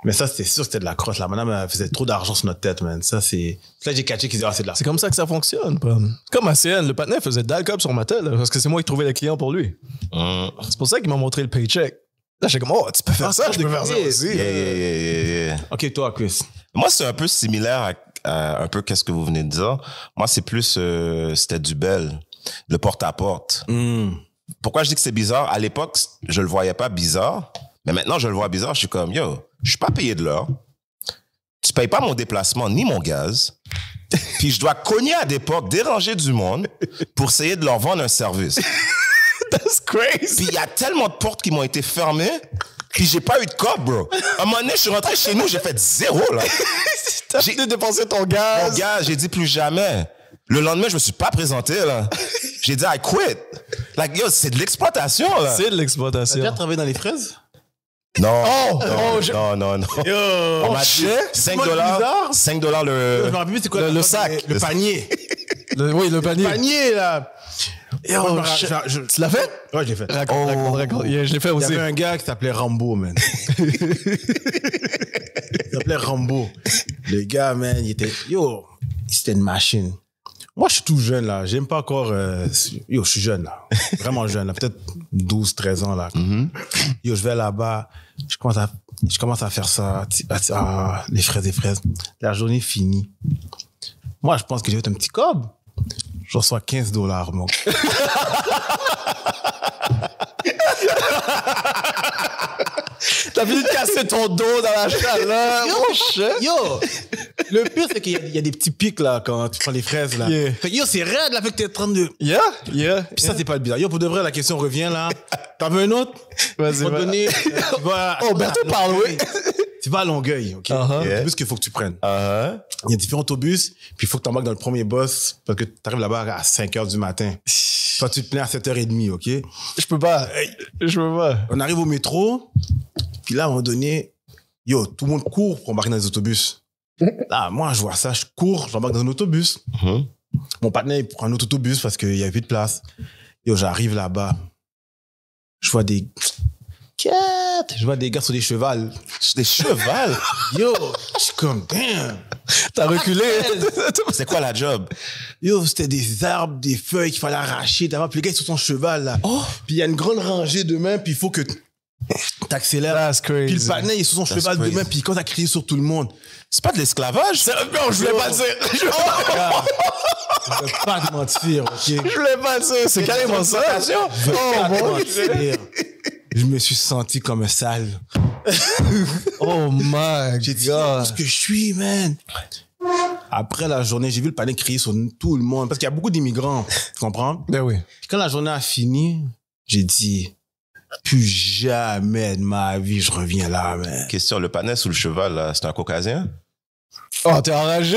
Mais ça, c'était sûr que c'était de la crosse. La madame, elle faisait trop d'argent sur notre tête, man. Ça, c'est... Là, j'ai catché qu'ils disaient, c'est de la... C'est comme ça que ça fonctionne. Pas. Comme ACN, le patinet faisait d'alcool sur ma tête, là, parce que c'est moi qui trouvais les clients pour lui. C'est pour ça qu'il m'a montré le paycheck. Là, j'étais comme, oh, tu peux faire ça, je peux faire ça aussi. Yeah. OK, toi, Chris. Moi, c'est un peu similaire à un peu qu'est-ce que vous venez de dire. Moi, c'est plus, c'était du bel, le porte-à-porte. Pourquoi je dis que c'est bizarre? À l'époque, je le voyais pas bizarre, mais maintenant, je le vois bizarre. Je suis comme, yo, je suis pas payé de l'heure. Tu payes pas mon déplacement ni mon gaz. Puis je dois cogner à des portes, déranger du monde pour essayer de leur vendre un service. That's crazy. Puis il y a tellement de portes qui m'ont été fermées, puis j'ai pas eu de cop, bro. À un moment donné, je suis rentré chez nous, j'ai fait 0, là. J'ai dépensé ton gaz. Mon gars, j'ai dit plus jamais. Le lendemain, je me suis pas présenté, là. J'ai dit, I quit. Like, yo, c'est de l'exploitation, là. C'est de T'as l'exploitation. déjà travaillé dans les fraises? Non. Oh, Non. Yo! On m'a dit $5. $5 Je le... me rappelle plus, c'est quoi? Le sac. Le panier. Oui, le panier. Le panier, là. Yo, Oh, tu l'as fait? Ouais, je l'ai fait. Raconte. Yeah, je l'ai fait Il y aussi. avait un gars qui s'appelait Rambo, man. Il s'appelait Rambo. Le gars, man, il était... Yo, c'était une machine. Moi, je suis tout jeune, là. J'aime pas encore... Yo, je suis jeune, là. Vraiment jeune, là. Peut-être 12, 13 ans, là. Yo, je vais là-bas. Je commence à faire ça. Les fraises. La journée finie. Moi, je pense que j'ai fait un petit cob. Je reçois $15, mon gars. T'as fini de casser ton dos dans la chaleur. Yo, le pire, c'est qu'il y a des petits pics, là, quand tu prends les fraises, là. Yeah. Fait que, yo, c'est raide, là, fait que t'es en train de... Yeah. Puis ça, c'est pas le bizarre. Yo, pour de vrai, la question revient, là. T'en veux un autre? Vas-y, Pour te donner... tu vas... Oh, Berthaud parle, oui. Tu vas à Longueuil, OK? Uh-huh. Il y a un autobus qu'il faut que tu prennes. Uh-huh. Il y a différents autobus, puis il faut que tu embarques dans le premier bus parce que tu arrives là-bas à 5h du matin. Toi, tu te plains à 7h30, OK? Je peux pas. On arrive au métro, puis là, à un moment donné, yo, tout le monde court pour embarquer dans les autobus. Là, moi, je vois ça, je cours, j'embarque dans un autobus. Mon partenaire, il prend un autre autobus parce qu'il y a plus de place. Yo, j'arrive là-bas. Je vois des... Je vois des gars sur des chevals. Des chevals? Yo, je suis comme, damn. T'as reculé. C'est quoi la job? Yo, c'était des arbres, des feuilles qu'il fallait arracher. Puis le gars est sur son cheval, là. Puis il y a une grande rangée de mains, puis il faut que t'accélères. That's crazy. Puis le partenaire, il est sur son cheval de main, puis il commence à crier sur tout le monde. C'est pas de l'esclavage? Non, je voulais pas le dire. Je vais pas te mentir, OK? Je voulais pas le dire. C'est carrément ça. Oh, mon Dieu. Je me suis senti comme un sale. Oh, my J'ai dit, God. ce que je suis, man. Après la journée, j'ai vu le panier crier sur tout le monde. Parce qu'il y a beaucoup d'immigrants, tu comprends? Ben oui. Puis quand la journée a fini, j'ai dit, plus jamais de ma vie, je reviens là, man. Question, le panais sous le cheval, là, c'est un caucasien? Oh, t'es enragé.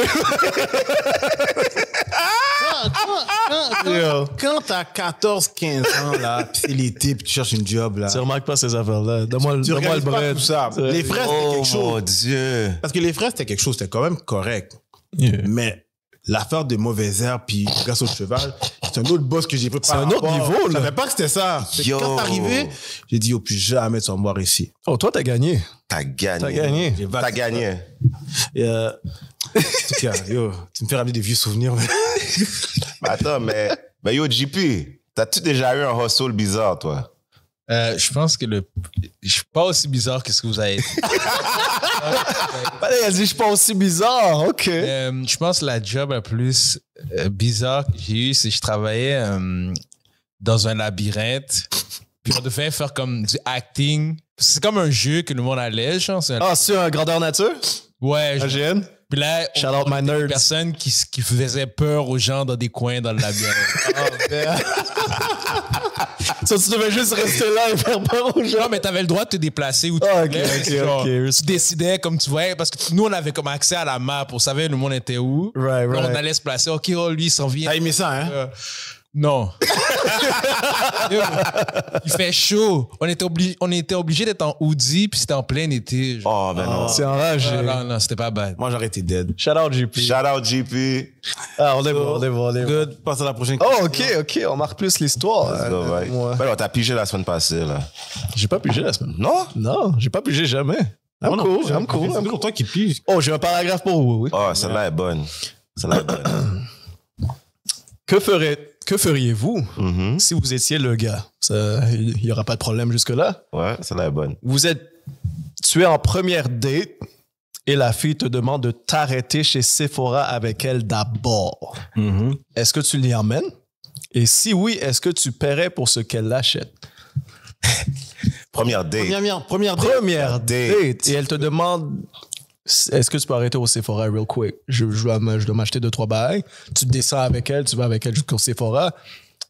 Quand t'as 14-15 ans, là, pis c'est l'été, pis tu cherches une job, là. Tu remarques pas ces affaires-là. Donne-moi Tu le regardes pas bread. tout ça. Les fraises, c'était Oh quelque chose. mon Dieu! Parce que les fraises, c'était quelque chose, c'était quand même correct. Yeah. Mais l'affaire de mauvais air puis le gars sur le cheval, c'est un autre boss que j'ai pris. C'est un autre niveau, là. Je savais pas que c'était ça. Fait que Yo. quand c'est arrivé, j'ai dit, yo, plus jamais tu vas me voir ici. Oh, toi, t'as gagné. T'as gagné. T'as gagné. T'as gagné. Et en tout cas, yo, tu me fais rappeler des vieux souvenirs. Mais... Mais attends, mais yo, JP, t'as-tu déjà eu un hustle bizarre, toi? Je pense que je suis pas aussi bizarre que ce que vous avez dit. Il a dit, je suis pas aussi bizarre. OK. Je pense que la job la plus bizarre que j'ai eue, c'est que je travaillais dans un labyrinthe. Puis on devait faire comme du acting. C'est comme un jeu que le monde allège. Genre. C'est un grandeur nature? Ouais. AGN? Puis là, Shout out my nerds. personne qui faisait peur aux gens dans des coins dans le labyrinthe. Ça, tu devais juste rester là et faire peur aux gens. Non, mais t'avais le droit de te déplacer où tu Ah, voulais. ok, Genre, ok. Tu décidais comme tu voyais, parce que nous, on avait comme accès à la map, on savait le monde était où. Right. On allait se placer. OK, oh, lui, il s'en vient. T'as aimé ça, hein? Non. Yo, il fait chaud. On était obligé d'être en hoodie, puis c'était en plein été. Genre. Oh, ben non. C'est enragé. Non, c'était pas bad. Moi, j'aurais été dead. Shout out JP. Shout out JP. Ah, on est bon. Good. Passe à la prochaine Oh, question. OK. On marque plus l'histoire. Let's go, right. Moi. Ben non, t'as pigé la semaine passée, là. J'ai pas pigé la semaine. Non? Non, j'ai pas pigé jamais. I'm cool. C'est toujours toi qui pige. Oh, j'ai un paragraphe pour vous, oui. Oh, celle-là est bonne. Celle-là est bonne. Que feriez-vous Mhm. si vous étiez le gars? Il n'y aura pas de problème jusque-là. Ouais, celle-là est bonne. Tu es en première date et la fille te demande de t'arrêter chez Sephora avec elle d'abord. Est-ce que tu l'y emmènes? Et si oui, est-ce que tu paierais pour ce qu'elle achète? Première date. Première date. Première date. Et elle te demande, est-ce que tu peux arrêter au Sephora real quick? Je dois m'acheter 2-3 bails. Tu descends avec elle, tu vas avec elle jusqu'au Sephora.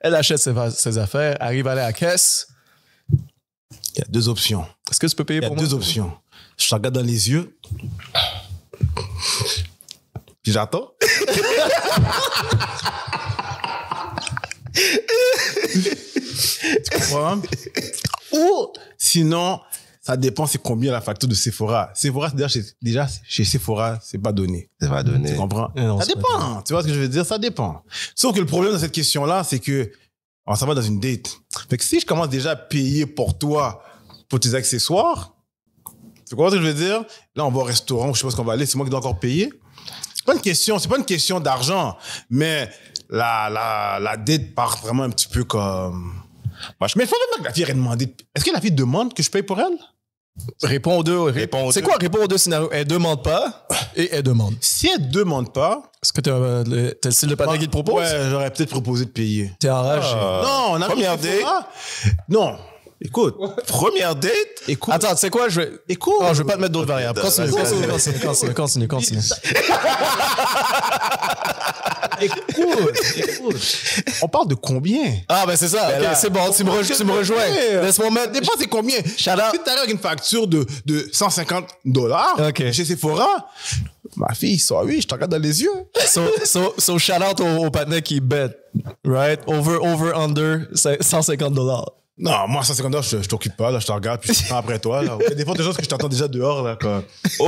Elle achète ses affaires, arrive à aller à la caisse. Il y a deux options. Est-ce que tu peux payer Il y a pour moi? deux options. Je te regarde dans les yeux. Puis j'attends. Tu comprends? Ou sinon, ça dépend c'est combien la facture de Sephora. Sephora, déjà chez Sephora, c'est pas donné. Ça va donner. Tu comprends? Non, Ça c'est dépend. Tu vois ce que je veux dire? Ça dépend. Sauf que le problème dans cette question-là, c'est que on s'en va dans une date. Fait que si je commence déjà à payer pour toi, pour tes accessoires, tu comprends ce que je veux dire? Là, on va au restaurant, je sais pas ce qu'on va aller, c'est moi qui dois encore payer. C'est pas une question d'argent, mais la date part vraiment un petit peu comme... Moi, je Mais il faut même que la fille ait demandé. Est-ce que la fille demande que je paye pour elle? Réponds aux deux. C'est quoi répondre aux deux scénarios? Elle demande pas et elle demande. Si elle demande pas... Est-ce que t'as le style de patin qui te propose? Ouais, j'aurais peut-être proposé de payer. T'es enragé. Non, on a première mis Sephora. Non, écoute. Première date? Écoute. Attends, tu sais quoi? Écoute. Oh, je vais pas te mettre d'autres variables. Continue. Écoute. On parle de combien? Ah, ben c'est ça. Ben Ok, là, c'est bon, tu me rejoins. Laisse-moi mettre. Ça dépend c'est combien. Shout out. Si t'arrives avec une facture de $150 Ok. chez Sephora, ma fille, oui, je te regarde dans les yeux. So shout out au patinet qui bet. Right? Over, under, c'est $150. Non, moi, $150, je t'occupe pas, là, je te regarde, puis je prends après toi, là. Il y a des fortes chances que je t'attends déjà dehors, là, quoi. Il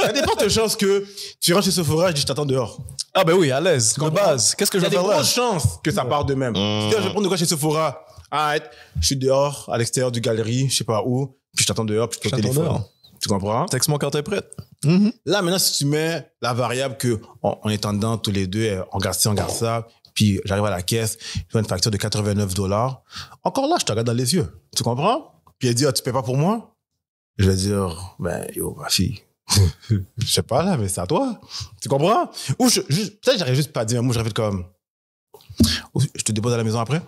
y a des fortes chances que tu rentres chez Sephora, je dis, je t'attends dehors. Ah, ben oui, à l'aise. De base. Qu'est-ce que Il je y a vais des faire là? grosses chances que ça parte de même. Si je vais prendre de quoi chez Sephora, arrête, je suis dehors, à l'extérieur du galerie, je sais pas où, puis je t'attends dehors, puis je te Je t'attends téléphone. dehors. Tu comprends? Texte-moi quand t'es prête. Là, maintenant, si tu mets la variable que on est en dedans tous les deux, on garde ça, puis j'arrive à la caisse, je vois une facture de $89. Encore là, je te regarde dans les yeux. Tu comprends? Puis elle dit, ah, tu paies pas pour moi? Je vais dire, ben, yo, ma fille. Je sais pas, là, mais c'est à toi. Tu comprends? Ou peut-être j'aurais juste pas dit un mot, j'aurais fait comme, je te dépose à la maison après?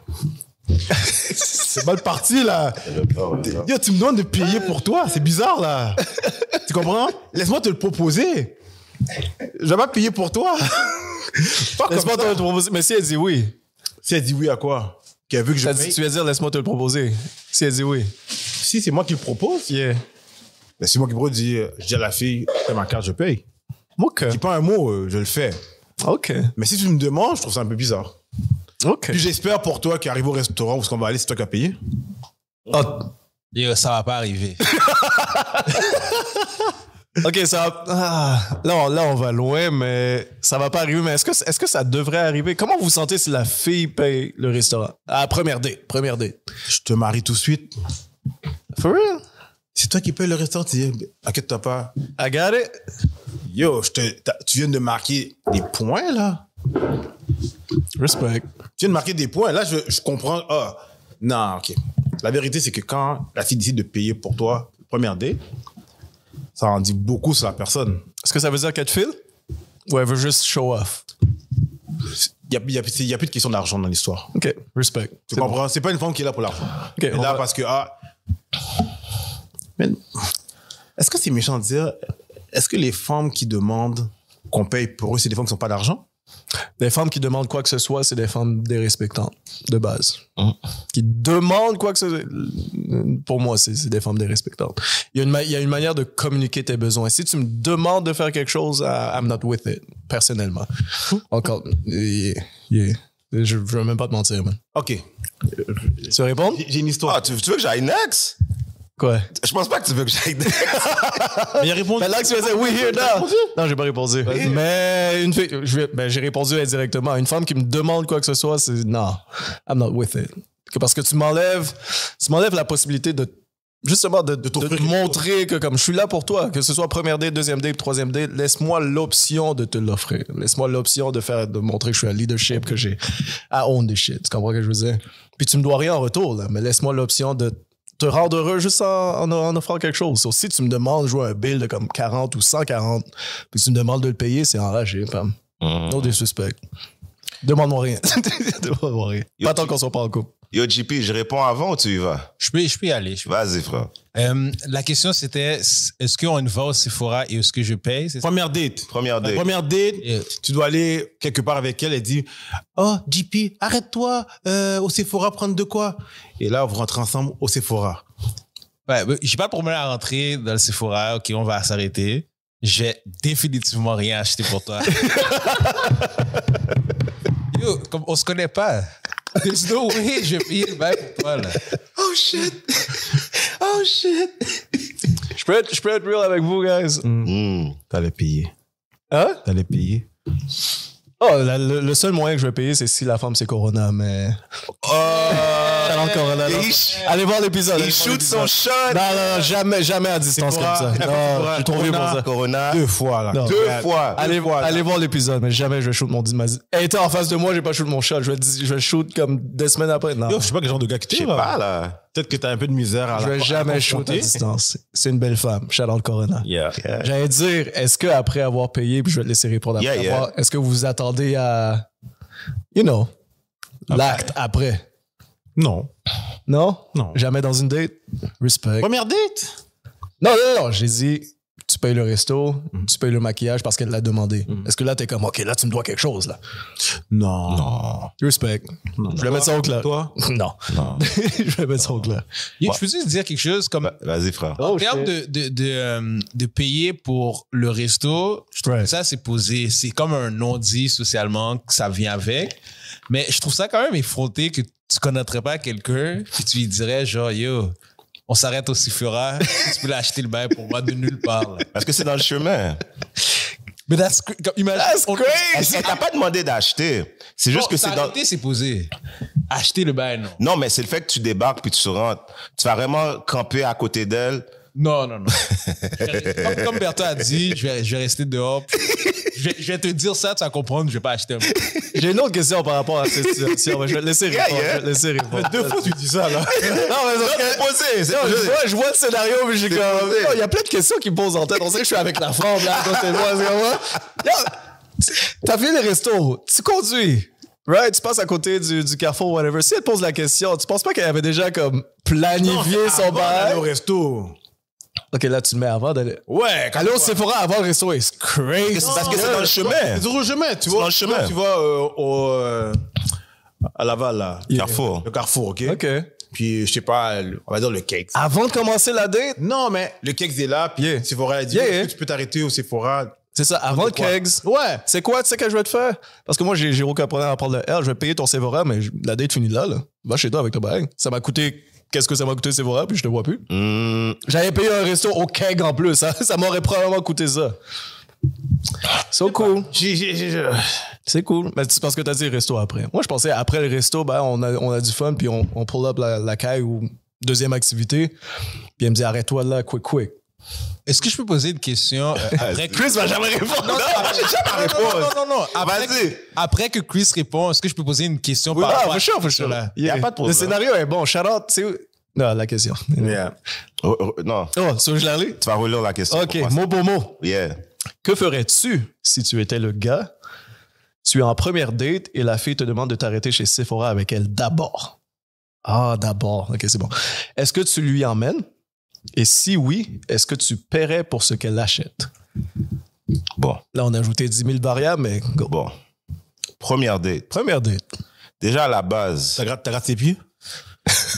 C'est mal parti, là. Yo, tu me demandes de payer pour toi. C'est bizarre, là. Tu comprends? Laisse-moi te le proposer. Je vais pas payer pour toi. Pas comme Laisse-moi ça. te le proposer. Mais si elle dit oui, Si elle dit oui à quoi? Qu'elle veut que je t'as dit, paye? tu vas dire laisse-moi te le proposer. Si elle dit oui. Si c'est moi qui le propose, Yeah. ben, c'est moi qui le propose, je dis à la fille, fais ma carte, je paye. OK. Je dis pas un mot, je le fais. OK. Mais si tu me demandes, je trouve ça un peu bizarre. OK. Puis j'espère pour toi qu'arrive au restaurant où ce qu'on va aller, c'est toi qui as payé. Ah, Yo, ça va pas arriver. OK, ça là, on va loin, mais ça va pas arriver. Mais est-ce que ça devrait arriver? Comment vous vous sentez si la fille paye le restaurant? Ah, première date. Je te marie tout de suite. For real? C'est toi qui payes le restaurant, tu dis, inquiète-toi pas. I got it? Yo, tu viens de marquer des points, là. Respect. Tu viens de marquer des points. Là, je comprends. Ah, non, OK. La vérité, c'est que quand la fille décide de payer pour toi, première date, ça en dit beaucoup sur la personne. Est-ce que ça veut dire qu'elle te file? Ou elle veut juste show off? Il n'y a plus de question d'argent dans l'histoire. OK, respect. Tu comprends? C'est pas une femme qui est là pour l'argent. OK, Elle est là parce que, Mais est-ce que c'est méchant de dire, est-ce que les femmes qui demandent qu'on paye pour eux, c'est des femmes qui n'ont pas d'argent? Des femmes qui demandent quoi que ce soit, c'est des femmes dérespectantes, de base. Qui demandent quoi que ce soit, pour moi, c'est des femmes dérespectantes. Il y a une manière de communiquer tes besoins. Si tu me demandes de faire quelque chose, I'm not with it, personnellement. Encore, yeah. Je veux même pas te mentir, man. OK. Tu veux répondre? J'ai une histoire. Ah, tu veux que j'aille next? Quoi? Je pense pas que tu veux que j'aille next. Mais il a répondu. Ben là que tu vas dire oui, here, now. Non, j'ai pas répondu. Mais une fille, j'ai répondu indirectement. Une femme qui me demande quoi que ce soit, c'est non, I'm not with it. Parce que tu m'enlèves la possibilité de justement de t'offrir te quelque montrer que comme je suis là pour toi, que ce soit première date, deuxième date, troisième date, laisse-moi l'option de te l'offrir. Laisse-moi l'option de montrer que je suis un leadership, que j'ai à own des shit. Tu comprends ce que je veux dire? Puis tu me dois rien en retour, là, mais laisse-moi l'option de te rendre heureux juste en offrant quelque chose. So, si tu me demandes de jouer un bill de comme 40 ou 140, puis tu me demandes de le payer, c'est enragé, femme. No disrespect. Demande-moi rien. Demande-moi rien. Pas tant qu'on soit pas en couple. Yo, JP, je réponds avant ou tu y vas? Je peux y aller. Vas-y, frère. La question, c'était est-ce qu'on va au Sephora et est-ce que je paye? C'est ça? Première date. Première date. Première date, Yeah. tu dois aller quelque part avec elle. Elle dit, oh, JP, arrête-toi au Sephora prendre de quoi? Et là, vous rentrez ensemble au Sephora. Ouais, j'ai pas de problème à rentrer dans le Sephora. OK, on va s'arrêter. J'ai définitivement rien acheté pour toi. Yo, comme on se connaît pas. There's no way je vais payer le bail pour toi, là. Oh shit! Oh shit! Je peux être real avec vous, guys. T'allais payer. Hein? T'allais payer. Oh, le seul moyen que je vais payer, c'est si la femme c'est Corona, mais. Talent Corona. là. Allez voir l'épisode. Il shoot son shot. Non, jamais à distance comme ça. Non, je suis trop vieux pour ça. Corona. 2 fois, là. Non. 2 fois. Allez voir l'épisode, mais jamais je vais shoot mon Elle était en face de moi, j'ai pas shoot mon shot. Je vais shoot comme 2 semaines après. Non. Yo, je sais pas quel genre de gars que Je t'es, sais pas, là. Peut-être que t'as un peu de misère à Je vais jamais shoot à distance. C'est une belle femme. Shout out Corona. Yeah. J'allais dire, est-ce que après avoir payé, puis je vais te laisser répondre après Yeah. avoir, est-ce que vous vous attendez à, you know, l'acte après? Non. Non? Non. Jamais dans une date? Respect. Première date? Non. J'ai dit, tu payes le resto, tu payes le maquillage parce qu'elle l'a demandé. Est-ce que là, t'es comme, OK, là, tu me dois quelque chose, là? Non. Respect. Je vais mettre ça au clair. Toi? Non. Je vais mettre ça au clair. Yo, je peux juste dire quelque chose comme Vas-y, frère. en termes de payer pour le resto, je trouve Right. que ça, c'est posé. C'est comme un non-dit socialement que ça vient avec. Mais je trouve ça quand même effronté que tu connaîtrais pas quelqu'un puis tu lui dirais genre, yo, on s'arrête au Sephora, tu peux l'acheter le bain pour moi de nulle part. Là. Parce que c'est dans le chemin. Mais imagine, Elle t'a pas demandé d'acheter. C'est juste que c'est dans... S'arrêter, c'est posé. Acheter le bain, non. Non, mais c'est le fait que tu débarques puis tu rentres. Tu vas vraiment camper à côté d'elle. Non. Comme Bertha a dit, je vais rester dehors. Je vais te dire ça, tu vas comprendre, je vais pas acheter un bain. J'ai une autre question par rapport à cette situation. mais je vais te laisser répondre. Yeah. Je vais te laisser répondre. 2 fois, tu dis ça, là. Non, mais C'est posé, c'est non, posé. je vois le scénario, mais j'ai comme. posé. Il y a plein de questions qui me posent en tête. On sait que je suis avec la femme, là, à côté de moi. C'est comme moi. Yo, t'as fait les restos, tu conduis. Right? Tu passes à côté du carrefour, whatever. Si elle pose la question, tu penses pas qu'elle avait déjà comme planifié son Avant d'aller bail? au resto. Ok, là, tu le mets avant d'aller. Ouais, Aller au Sephora avant le resto, it's crazy. Parce que c'est dans le chemin. C'est dans le chemin, tu vois. dans le chemin. Tu vas à Laval, là. Carrefour. Le Carrefour, OK? Ok. Puis, je sais pas, on va dire le cake. Avant de commencer la date? Non, mais le cake est là, puis Yeah. Sephora a dit, Yeah, est-ce yeah. que tu peux t'arrêter au Sephora? C'est ça, avant le quoi? kegs. Ouais. C'est quoi, tu sais que je vais te faire? Parce que moi, j'ai aucun problème à prendre le L. Je vais payer ton Sephora, mais la date finit là. Va chez toi avec ton bague. Ça m'a coûté. Qu'est-ce que ça m'a coûté Sephora, puis je te vois plus. J'avais payé un resto au keg en plus. Ça m'aurait probablement coûté ça. So cool. C'est cool. Mais c'est parce que t'as dit resto après. Moi, je pensais après le resto, ben, on a du fun, puis on pull up la caille ou deuxième activité. Puis elle me dit, arrête-toi là, quick. Est-ce que je peux poser une question après Chris va jamais répondre. Non. Vas-y. Après que Chris répond, est-ce que je peux poser une question Oui, par rapport à for sure. cela? Y a pas de problème. Le scénario est bon. Shout out. Non, la question. Yeah. Non, Oh, tu veux que je la lis? tu vas relire la question. OK, pour moi. mot pour mot. Yeah. Que ferais-tu si tu étais le gars? Tu es en première date et la fille te demande de t'arrêter chez Sephora avec elle d'abord. Ah, d'abord. OK, c'est bon. Est-ce que tu lui emmènes? Et si oui, est-ce que tu paierais pour ce qu'elle achète? Bon. Là, on a ajouté 10 000 variables, mais go. Bon. Première date. Première date. Déjà à la base. T'as gratté ses pieds?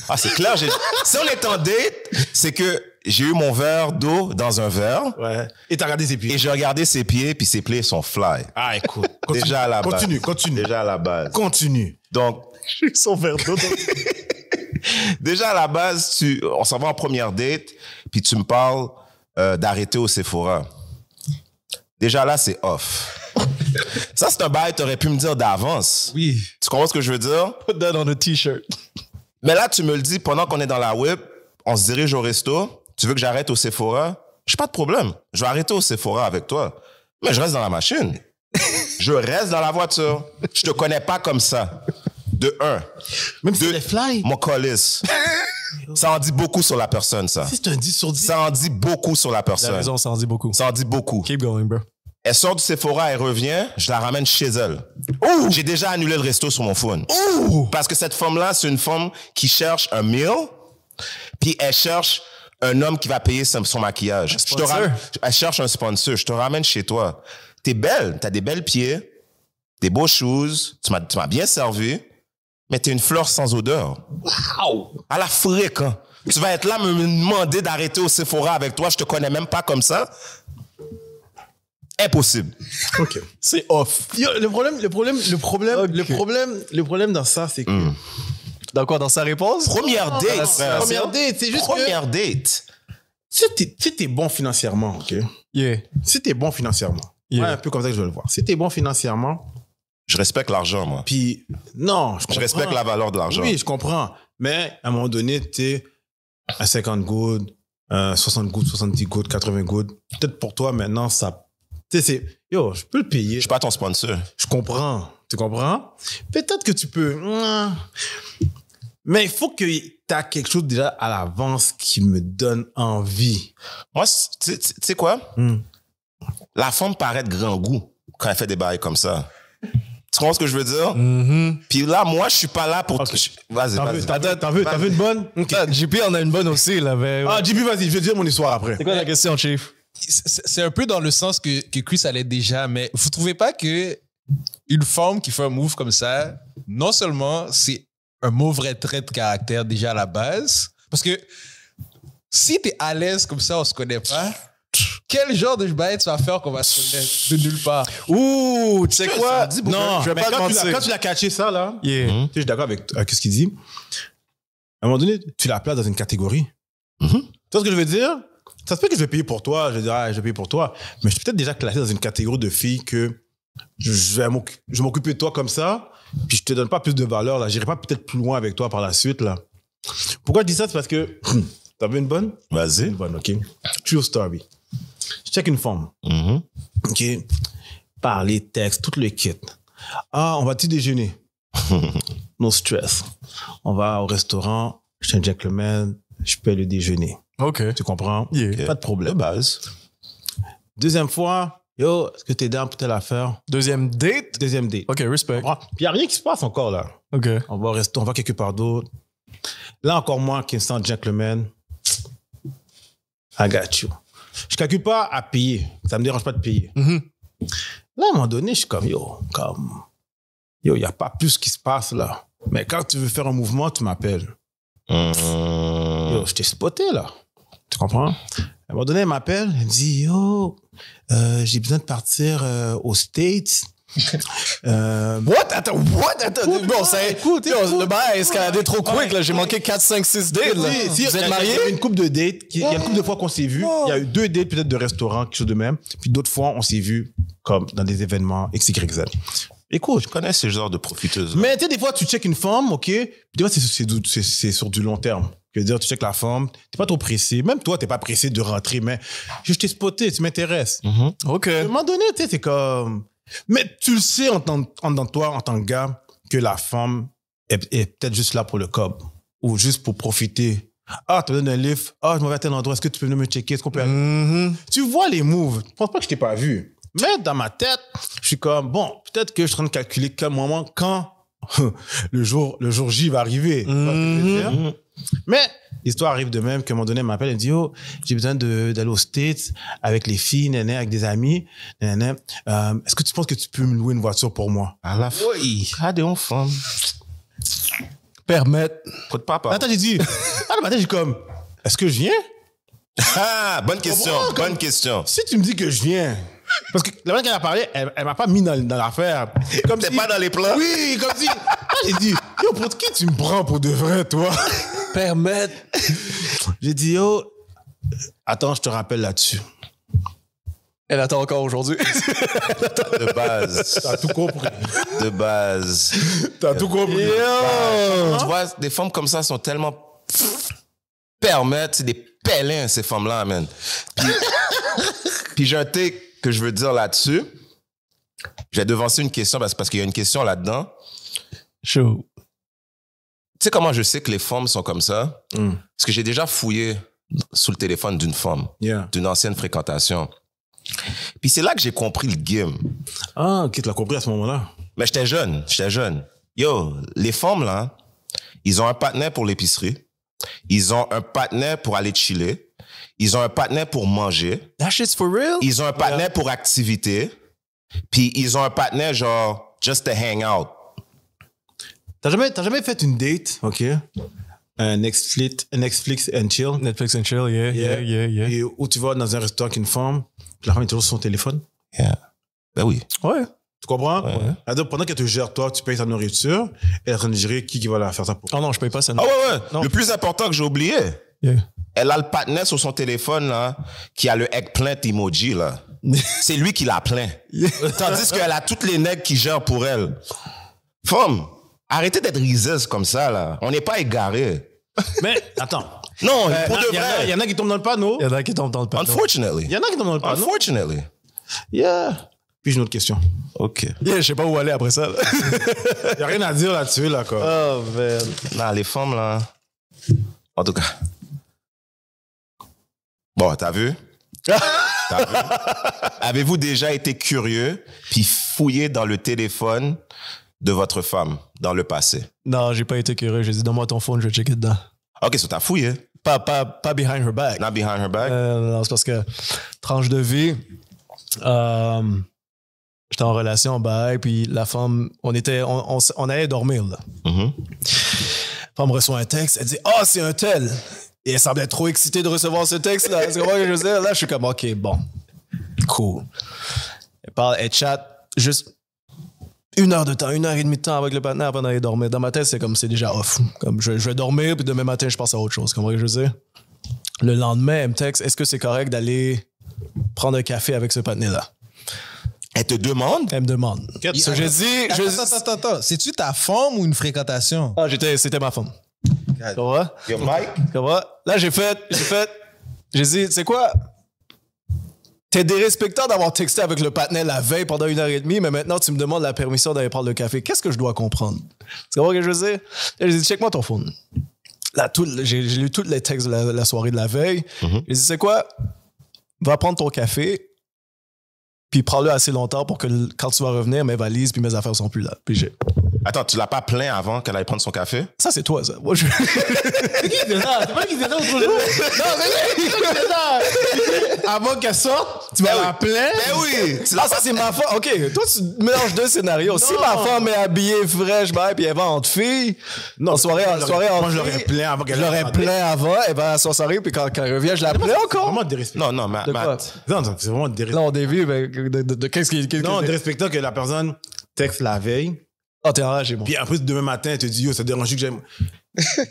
Ah, c'est clair. Si on est en date, c'est que j'ai eu mon verre d'eau dans un verre Ouais. Et t'as regardé ses pieds? et j'ai regardé ses pieds, puis ses pieds sont fly. Ah, écoute. Déjà à la base. Continue. Déjà à la base. Continue. Donc, Son verre d'eau. déjà à la base, on s'en va en première date, puis tu me parles d'arrêter au Sephora. Déjà là, c'est off. Ça, c'est un bail, t'aurais pu me dire d'avance. Oui. Tu comprends ce que je veux dire? Put that on a t-shirt. Mais là, tu me le dis pendant qu'on est dans la whip, on se dirige au resto, tu veux que j'arrête au Sephora? J'ai pas de problème. Je vais arrêter au Sephora avec toi. Mais je reste dans la machine. Je reste dans la voiture. Je te connais pas comme ça. De un. Même si Deux, c'est les fly. mon colis. Ça en dit beaucoup sur la personne, ça. Si c'est un 10 sur 10. Ça en dit beaucoup sur la La personne. raison, ça en dit beaucoup. Ça en dit beaucoup. Keep going, bro. Elle sort du Sephora, elle revient, je la ramène chez elle. J'ai déjà annulé le resto sur mon phone. Parce que cette femme-là, c'est une femme qui cherche un meal, puis elle cherche un homme qui va payer son maquillage. Elle cherche un sponsor. Je te ramène chez toi. T'es belle, t'as des belles pieds, des beaux shoes, tu m'as bien servi, mais t'es une fleur sans odeur. Wow! À la frique, hein. Tu vas être là me demander d'arrêter au Sephora avec toi, je te connais même pas comme ça. Impossible. OK. C'est off. Yo, le problème dans ça, c'est que... Dans quoi? Dans sa réponse? Première date, frère. Première date, c'est juste Première date. Si t'es bon financièrement, OK? Yeah. Si t'es bon financièrement, Yeah. ouais, un peu comme ça que je veux le voir. Si t'es bon financièrement, Je respecte l'argent, moi. puis non, je Je respecte la valeur de l'argent. Oui, je comprends. Mais à un moment donné, t'es à 50 good, 60 good, 70 good, 80 good. Peut-être pour toi, maintenant, ça... Tu sais, c'est... Yo, je peux le payer. Je suis pas ton sponsor. Je comprends. Tu comprends? Peut-être que tu peux... Mais il faut que tu as quelque chose déjà à l'avance qui me donne envie. Moi, tu sais quoi? La femme paraît de grand goût quand elle fait des bails comme ça. Tu comprends ce que je veux dire? Puis là, moi, je suis pas là pour... Ok. Vas-y, vas-y. T'en veux une bonne? Ok. Ah, JP en a une bonne aussi, là. Mais... Ah, JP, vas-y, je vais te dire mon histoire après. C'est quoi la question, Chief? C'est un peu dans le sens que Chris allait déjà, mais vous trouvez pas que une femme qui fait un move comme ça, non seulement c'est un mauvais trait de caractère déjà à la base, parce que si t'es à l'aise comme ça, on se connaît pas, quel genre de bail tu vas faire qu'on va se connaître de nulle part? Ouh, tu sais quoi? Non, je vais mais pas te quand mentir. tu l'as catché ça, là, Yeah. tu sais, je suis d'accord avec ce qu'il dit. À un moment donné, tu la places dans une catégorie. Tu vois ce que je veux dire? Ça se peut que je vais payer pour toi, je vais dire, ah, je vais payer pour toi, mais je suis peut-être déjà classé dans une catégorie de filles que je vais m'occuper de toi comme ça, puis je te donne pas plus de valeur, là. J'irai pas peut-être plus loin avec toi par la suite, là. Pourquoi je dis ça? C'est parce que, t'as vu une bonne? Vas-y. Une bonne, OK. True story. Je check une femme. OK. Parler, texte, tout le kit. Ah, on va-tu déjeuner? No stress. On va au restaurant, je suis un gentleman, je paie le déjeuner. OK. Tu comprends? Yeah. Pas de De problème. base. Deuxième fois, yo, est-ce que t'es down pour telle affaire? Deuxième date? Deuxième date. OK, respect. Puis il n'y a rien qui se passe encore là. OK. On va au resto, on va quelque part d'autre. Là encore moi qui me sens gentleman, I got you. Je calcule pas à payer. Ça me dérange pas de payer. Là, à un moment donné, je suis comme, yo, il n'y a pas plus qui se passe là. Mais quand tu veux faire un mouvement, tu m'appelles. Yo, je t'ai spoté là. Tu comprends? À un moment donné, elle m'appelle, elle me dit, yo, j'ai besoin de partir aux States. What? Attends. Bon, ça... Écoute, le bail a escaladé trop quick, là. J'ai manqué 4, 5, 6 dates, là. Si, Vous êtes il y mariés? a eu une couple de dates. Il y a une couple de fois qu'on s'est vus. Il y a eu 2 dates peut-être de restaurant, quelque chose de même. Puis d'autres fois, on s'est vus comme dans des événements XYZ. Écoute, Je connais ces genres de profiteuses. mais tu sais, des fois, tu checkes une femme, OK? Puis des fois, c'est sur du long terme. Je veux dire, tu checkes la femme, t'es pas trop pressé. Même toi, t'es pas pressé de rentrer, mais je t'ai spoté, tu m'intéresses. OK. À un moment donné, tu sais, c'est comme... Mais tu le sais en tant toi, en tant que gars, que la femme est peut-être juste là pour le cob ou juste pour profiter. Ah, tu me donnes un lift. Ah, je m'en vais à tel endroit. Est-ce que tu peux venir me checker? Est-ce qu'on peut aller? Tu vois les moves. Je pense pas que je t'ai pas vu. Mais dans ma tête, je suis comme, bon, peut-être que je suis en train de calculer quel moment, quand le jour J va arriver. Tu vois ce que je veux dire? Mais l'histoire arrive de même qu'à un moment donné, elle m'appelle, elle me dit, oh, j'ai besoin d'aller aux States avec les filles, néné, avec des amis. Néné. Est-ce que tu penses que tu peux me louer une voiture pour moi? À la fois. Ah, des femmes. Permettre. Coup de papa. Attends, j'ai dit, le matin, j'ai comme, est-ce que je viens? Ah, bonne question. Comprends, Bonne question. Si tu me dis que je viens, parce que la manière qu'elle a parlé, elle m'a pas mis dans l'affaire. Comme T'es si- pas dans les plans? Oui, comme si. J'ai dit, yo, pour qui tu me prends pour de vrai, toi? Permettre. J'ai dit, yo, attends, je te rappelle là-dessus. Elle attend encore aujourd'hui. De base. T'as tout compris. De base. T'as tout compris. Tu vois, des femmes comme ça sont tellement permettre, c'est des pèlins, ces femmes-là, man. Puis j'ai un take que je veux dire là-dessus. J'ai devancé une question parce qu'il y a une question là-dedans. Chaud. Tu sais comment je sais que les femmes sont comme ça? Parce que j'ai déjà fouillé sous le téléphone d'une femme, d'une ancienne fréquentation. Puis c'est là que j'ai compris le game. Ah, ok, tu l'as compris à ce moment-là. Mais j'étais jeune. Yo, les femmes, là, ils ont un partenaire pour l'épicerie. Ils ont un partenaire pour aller chiller. Ils ont un partenaire pour manger. That shit's for real? Ils ont un partenaire pour activité. Puis ils ont un partenaire genre just to hang out. T'as jamais fait une date, ok? Un Netflix and chill. Netflix and chill, yeah. Et où tu vas dans un restaurant avec une femme, puis la femme est toujours sur son téléphone. Yeah. Ben oui. Ouais. Tu comprends? Ouais. C'est-à-dire, pendant qu'elle te gère, toi, tu payes ta nourriture, elle est en train de gérer qui va la faire ça pour. Oh non, je paye pas ça. Ah ouais. Non. Le plus important que j'ai oublié. Yeah. Elle a le partenaire sur son téléphone, là, qui a le eggplant emoji, là. C'est lui qui l'a plaint. Tandis qu'elle a toutes les nègres qui gèrent pour elle. Femme, arrêtez d'être riseuse comme ça, là. On n'est pas égarés. Mais, attends. Non, pour de Il vrai. y en a qui tombent dans le panneau. Il y en a qui tombent dans le panneau. Unfortunately. Il y en a qui tombent dans le panneau. Unfortunately. Yeah. Puis j'ai une autre question. OK. Yeah, je sais pas où aller après ça. Il n'y a rien à dire là-dessus, là, quoi. Oh, man. Non, les femmes, là. En tout cas. Bon, t'as vu? T'as vu? Avez-vous déjà été curieux puis fouillé dans le téléphone de votre femme dans le passé? Non, j'ai pas été curieux. J'ai dit, donne-moi ton phone, je vais checker dedans. OK, so t'as fouillé. Pas behind her back. Not behind her back? Non, c'est parce que tranche de vie, j'étais en relation, bye, puis la femme, on allait dormir, là. Mhm. La femme reçoit un texte, elle dit « Ah, c'est un tel! » Et elle semblait trop excitée de recevoir ce texte-là. C'est comment que je veux dire? Là, je suis comme « OK, bon, cool. » Elle parle, elle chatte juste 1 heure de temps, 1h30 de temps avec le partenaire avant d'aller dormir. Dans ma tête, c'est comme c'est déjà off. Comme je vais dormir, puis demain matin, je passe à autre chose. Comment que je veux dire? Le lendemain, elle me texte, est-ce que c'est correct d'aller prendre un café avec ce partenaire-là? Elle te demande? Elle me demande. So, j'ai dit... Attends. C'est-tu ta femme ou une fréquentation? Ah, c'était ma femme. Tu vois? Yo, Mike? Tu vois? Là, j'ai dit, tu sais quoi? T'es dérespectant d'avoir texté avec le partenaire la veille pendant 1h30, mais maintenant, tu me demandes la permission d'aller prendre le café. Qu'est-ce que je dois comprendre? Tu comprends ce que je veux dire? Là, j'ai dit, check-moi ton phone. Là, j'ai lu tous les textes de la soirée de la veille. J'ai dit, c'est quoi? Va prendre ton café, puis prends-le assez longtemps pour que quand tu vas revenir, mes valises puis mes affaires sont plus là. Puis Attends, tu l'as pas plaint avant qu'elle aille prendre son café? ça, c'est toi, ça. Moi, C'est qui qui fait ça? C'est pas qui fait ça autour de nous? Non, c'est qui qui fait ça? Avant qu'elle sorte, tu vas la plaindre? Ben oui! Ah, ça, c'est ma femme. OK, toi, tu mélanges 2 scénarios. Si ma femme est habillée fraîche, puis elle va entre filles, en soirée entre moi, je filles, l'aurais plaint avant qu'elle je l'aurais plaint avant, elle va à son soirée, puis quand elle revient, je la plains C'est encore. vraiment dérespectant. Non, De quoi? Matt. Non, c'est vraiment Là, dérespectant. on dévie, mais de qu'est-ce qui... Non, dérespectant que la personne texte la veille, Oh, t'es enragé, bon. puis après, demain matin, elle te dit, yo, ça te dérange que j'aime.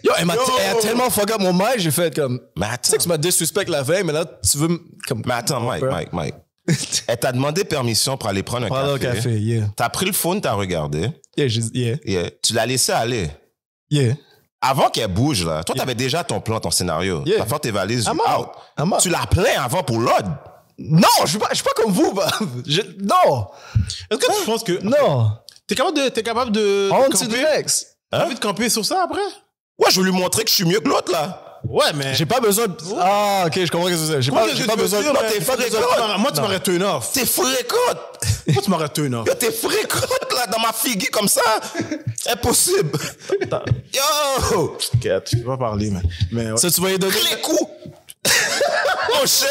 Yo, elle a tellement fuck up mon mic, j'ai fait comme... Mais Tu sais que tu m'as disrespect la veille, mais là, tu veux... Comme, Mais attends, Mike. Elle t'a demandé permission pour aller prendre un prendre café. un café, yeah. T'as pris le phone, t'as regardé. Yeah. Tu l'as laissé aller. Yeah. Avant qu'elle bouge, là, toi, t'avais déjà ton plan, ton scénario. Yeah. T'as fait tes valises, I'm you out. out. I'm out. Tu l'as plaint avant pour l'ordre. Non, je suis pas comme vous, bah. Non. Est-ce que tu penses que. Non. T'es capable de. On camper? dit direct. T'as envie de camper sur ça après? Ouais, je veux lui montrer que je suis mieux que l'autre, là. Ouais, mais. J'ai pas besoin de... Ah, OK, je comprends ce que c'est. J'ai pas besoin de... Non, t'es fréquente. Moi, tu m'aurais turn off. T'es fréquente. Moi, tu m'aurais turn off. Yo, t'es fréquente, là, dans ma figue comme ça. Impossible. Yo! Je peux pas parler, mais ouais. Ça, tu vas lui donner... Les coups. Mon cher.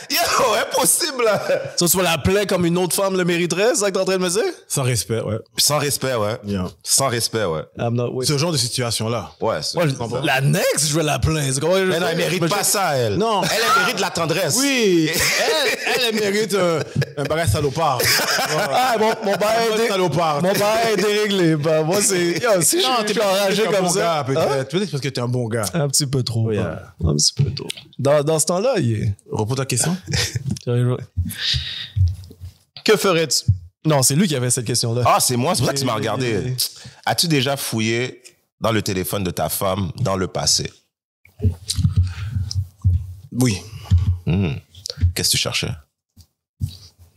Yo, impossible, là. Ça, tu vas l'appeler comme une autre femme le mériterait, c'est ça que t'es en train de me dire? Sans respect, ouais. Sans respect, ouais. Yeah. Sans respect, ouais. I'm not with... Ce genre de situation-là. Ouais, Moi, la next, je vais l'appeler. C'est comment je mais non, elle mérite pas ça, elle. Non. Elle mérite de la tendresse. Oui, elle mérite un bagage salopard. Ah, mon bail salopard. est déréglé. Bah, moi, c'est... Yo, si je suis enragé un comme bon ça... gars, Hein? peut-être. Peut-être parce que t'es un bon gars. Un petit peu trop. Oui, bah. Un petit peu trop. Dans ce temps-là, il est... Repose ta question. Que ferais-tu? Non, c'est lui qui avait cette question-là. Ah, c'est moi, c'est pour ça que tu m'as regardé. As-tu déjà fouillé dans le téléphone de ta femme dans le passé? Oui. Qu'est-ce que tu cherchais?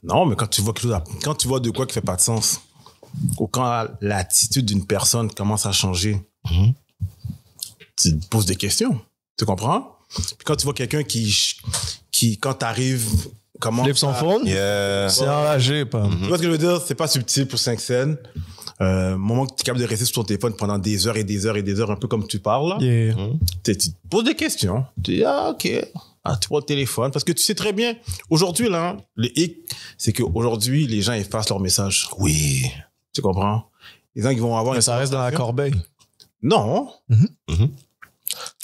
Non, mais quand tu vois quand tu vois de quoi qui fait pas de sens, ou quand l'attitude d'une personne commence à changer, tu te poses des questions. Tu comprends? Puis quand tu vois quelqu'un qui quand t'arrives, comment Flip son phone. Yeah. C'est enragé, pas. Tu vois ce que je veux dire? C'est pas subtil pour 5 scènes. Moment que tu es capable de rester sur ton téléphone pendant des heures et des heures et des heures, un peu comme tu parles, là. Yeah. Tu te poses des questions. Tu dis, ah, OK. Ah, tu prends le téléphone. Parce que tu sais très bien, aujourd'hui, là, le hic, c'est qu'aujourd'hui, les gens effacent leurs messages. Oui. Tu comprends? Les gens qui vont avoir... Mais ça reste dans la corbeille. Non.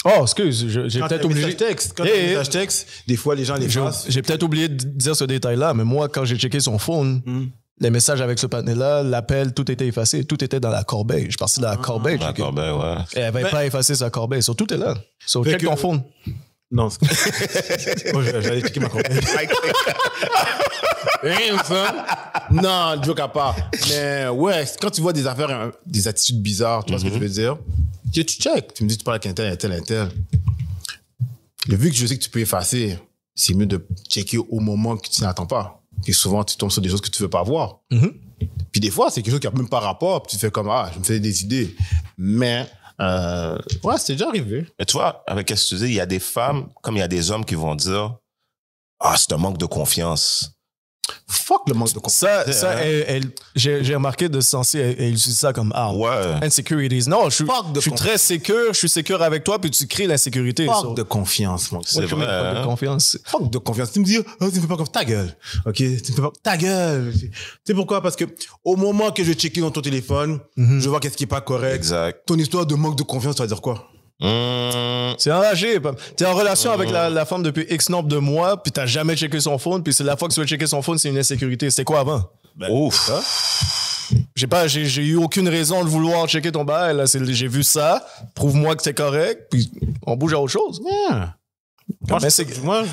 Oh, excuse, j'ai Quand peut-être t'as un oublié. message texte, quand t'as un message texte, des fois, les gens les effacent. J'ai peut-être oublié de dire ce détail-là, mais moi, quand j'ai checké son phone, les messages avec ce panel-là, l'appel, tout était effacé. Tout était dans la corbeille. Je suis parti dans la corbeille. D'accord, ben ouais. Et elle n'avait pas effacé sa corbeille. So, tout est là. So, Fait check que- ton phone. Non. Moi, j'allais checker ma corbeille. Rien, ça. Non, joke à part. Mais ouais, quand tu vois des affaires, des attitudes bizarres, tu vois ce que je veux dire? Tu check. Tu me dis, tu parles avec un tel. Vu que je sais que tu peux effacer, c'est mieux de checker au moment que tu n'attends pas. Et souvent, tu tombes sur des choses que tu veux pas voir. Puis des fois, c'est quelque chose qui n'a même pas rapport. Puis tu fais comme, je me fais des idées. Mais, ouais, c'est déjà arrivé. Mais tu vois, avec ce que tu dis, il y a des femmes, comme il y a des hommes qui vont dire, c'est un manque de confiance. Fuck le manque de confiance. J'ai remarqué de ce sens-ci, elle utilise ça comme arme. Ouais. Insecurities. Non, je Fuck de suis très sécure, je suis sécure avec toi, puis tu crées l'insécurité. Fuck de confiance, mon gars. C'est vrai. de hein? confiance. Fuck de confiance. Tu me dis, tu me fais pas confiance. Ta gueule. OK? Tu me fais pas, ta gueule. Tu sais pourquoi? Parce que au moment que je vais checker dans ton téléphone, je vois qu'est-ce qui est pas correct. Exact. Ton histoire de manque de confiance, tu vas dire quoi? C'est enragé. T'es en relation avec la femme depuis X nombre de mois, puis t'as jamais checké son phone, puis c'est la fois que tu veux checker son phone, c'est une insécurité. C'était quoi avant? Ouf. J'ai eu aucune raison de vouloir checker ton bail. Là, j'ai vu ça. Prouve-moi que c'est correct, puis on bouge à autre chose. Moi,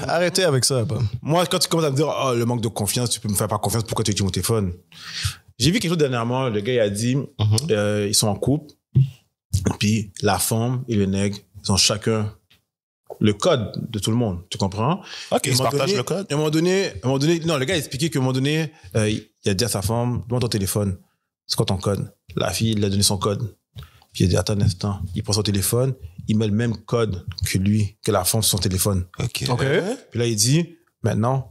Arrêtez avec ça. Pas. moi, quand tu commences à me dire, le manque de confiance, tu peux me faire pas confiance, pourquoi tu utilises mon téléphone? J'ai vu quelque chose dernièrement, le gars, il a dit, ils sont en couple, puis la femme et le nègre, ils ont chacun le code de tout le monde. Tu comprends? OK, ils se partagent le code. À un moment donné, non, le gars a expliqué qu'à un moment donné, il a dit à sa femme, demande ton téléphone. C'est quoi ton code? La fille, il a donné son code. Puis il a dit, attends un instant. Il prend son téléphone, il met le même code que lui, que la femme sur son téléphone. OK. Puis là, il dit, maintenant,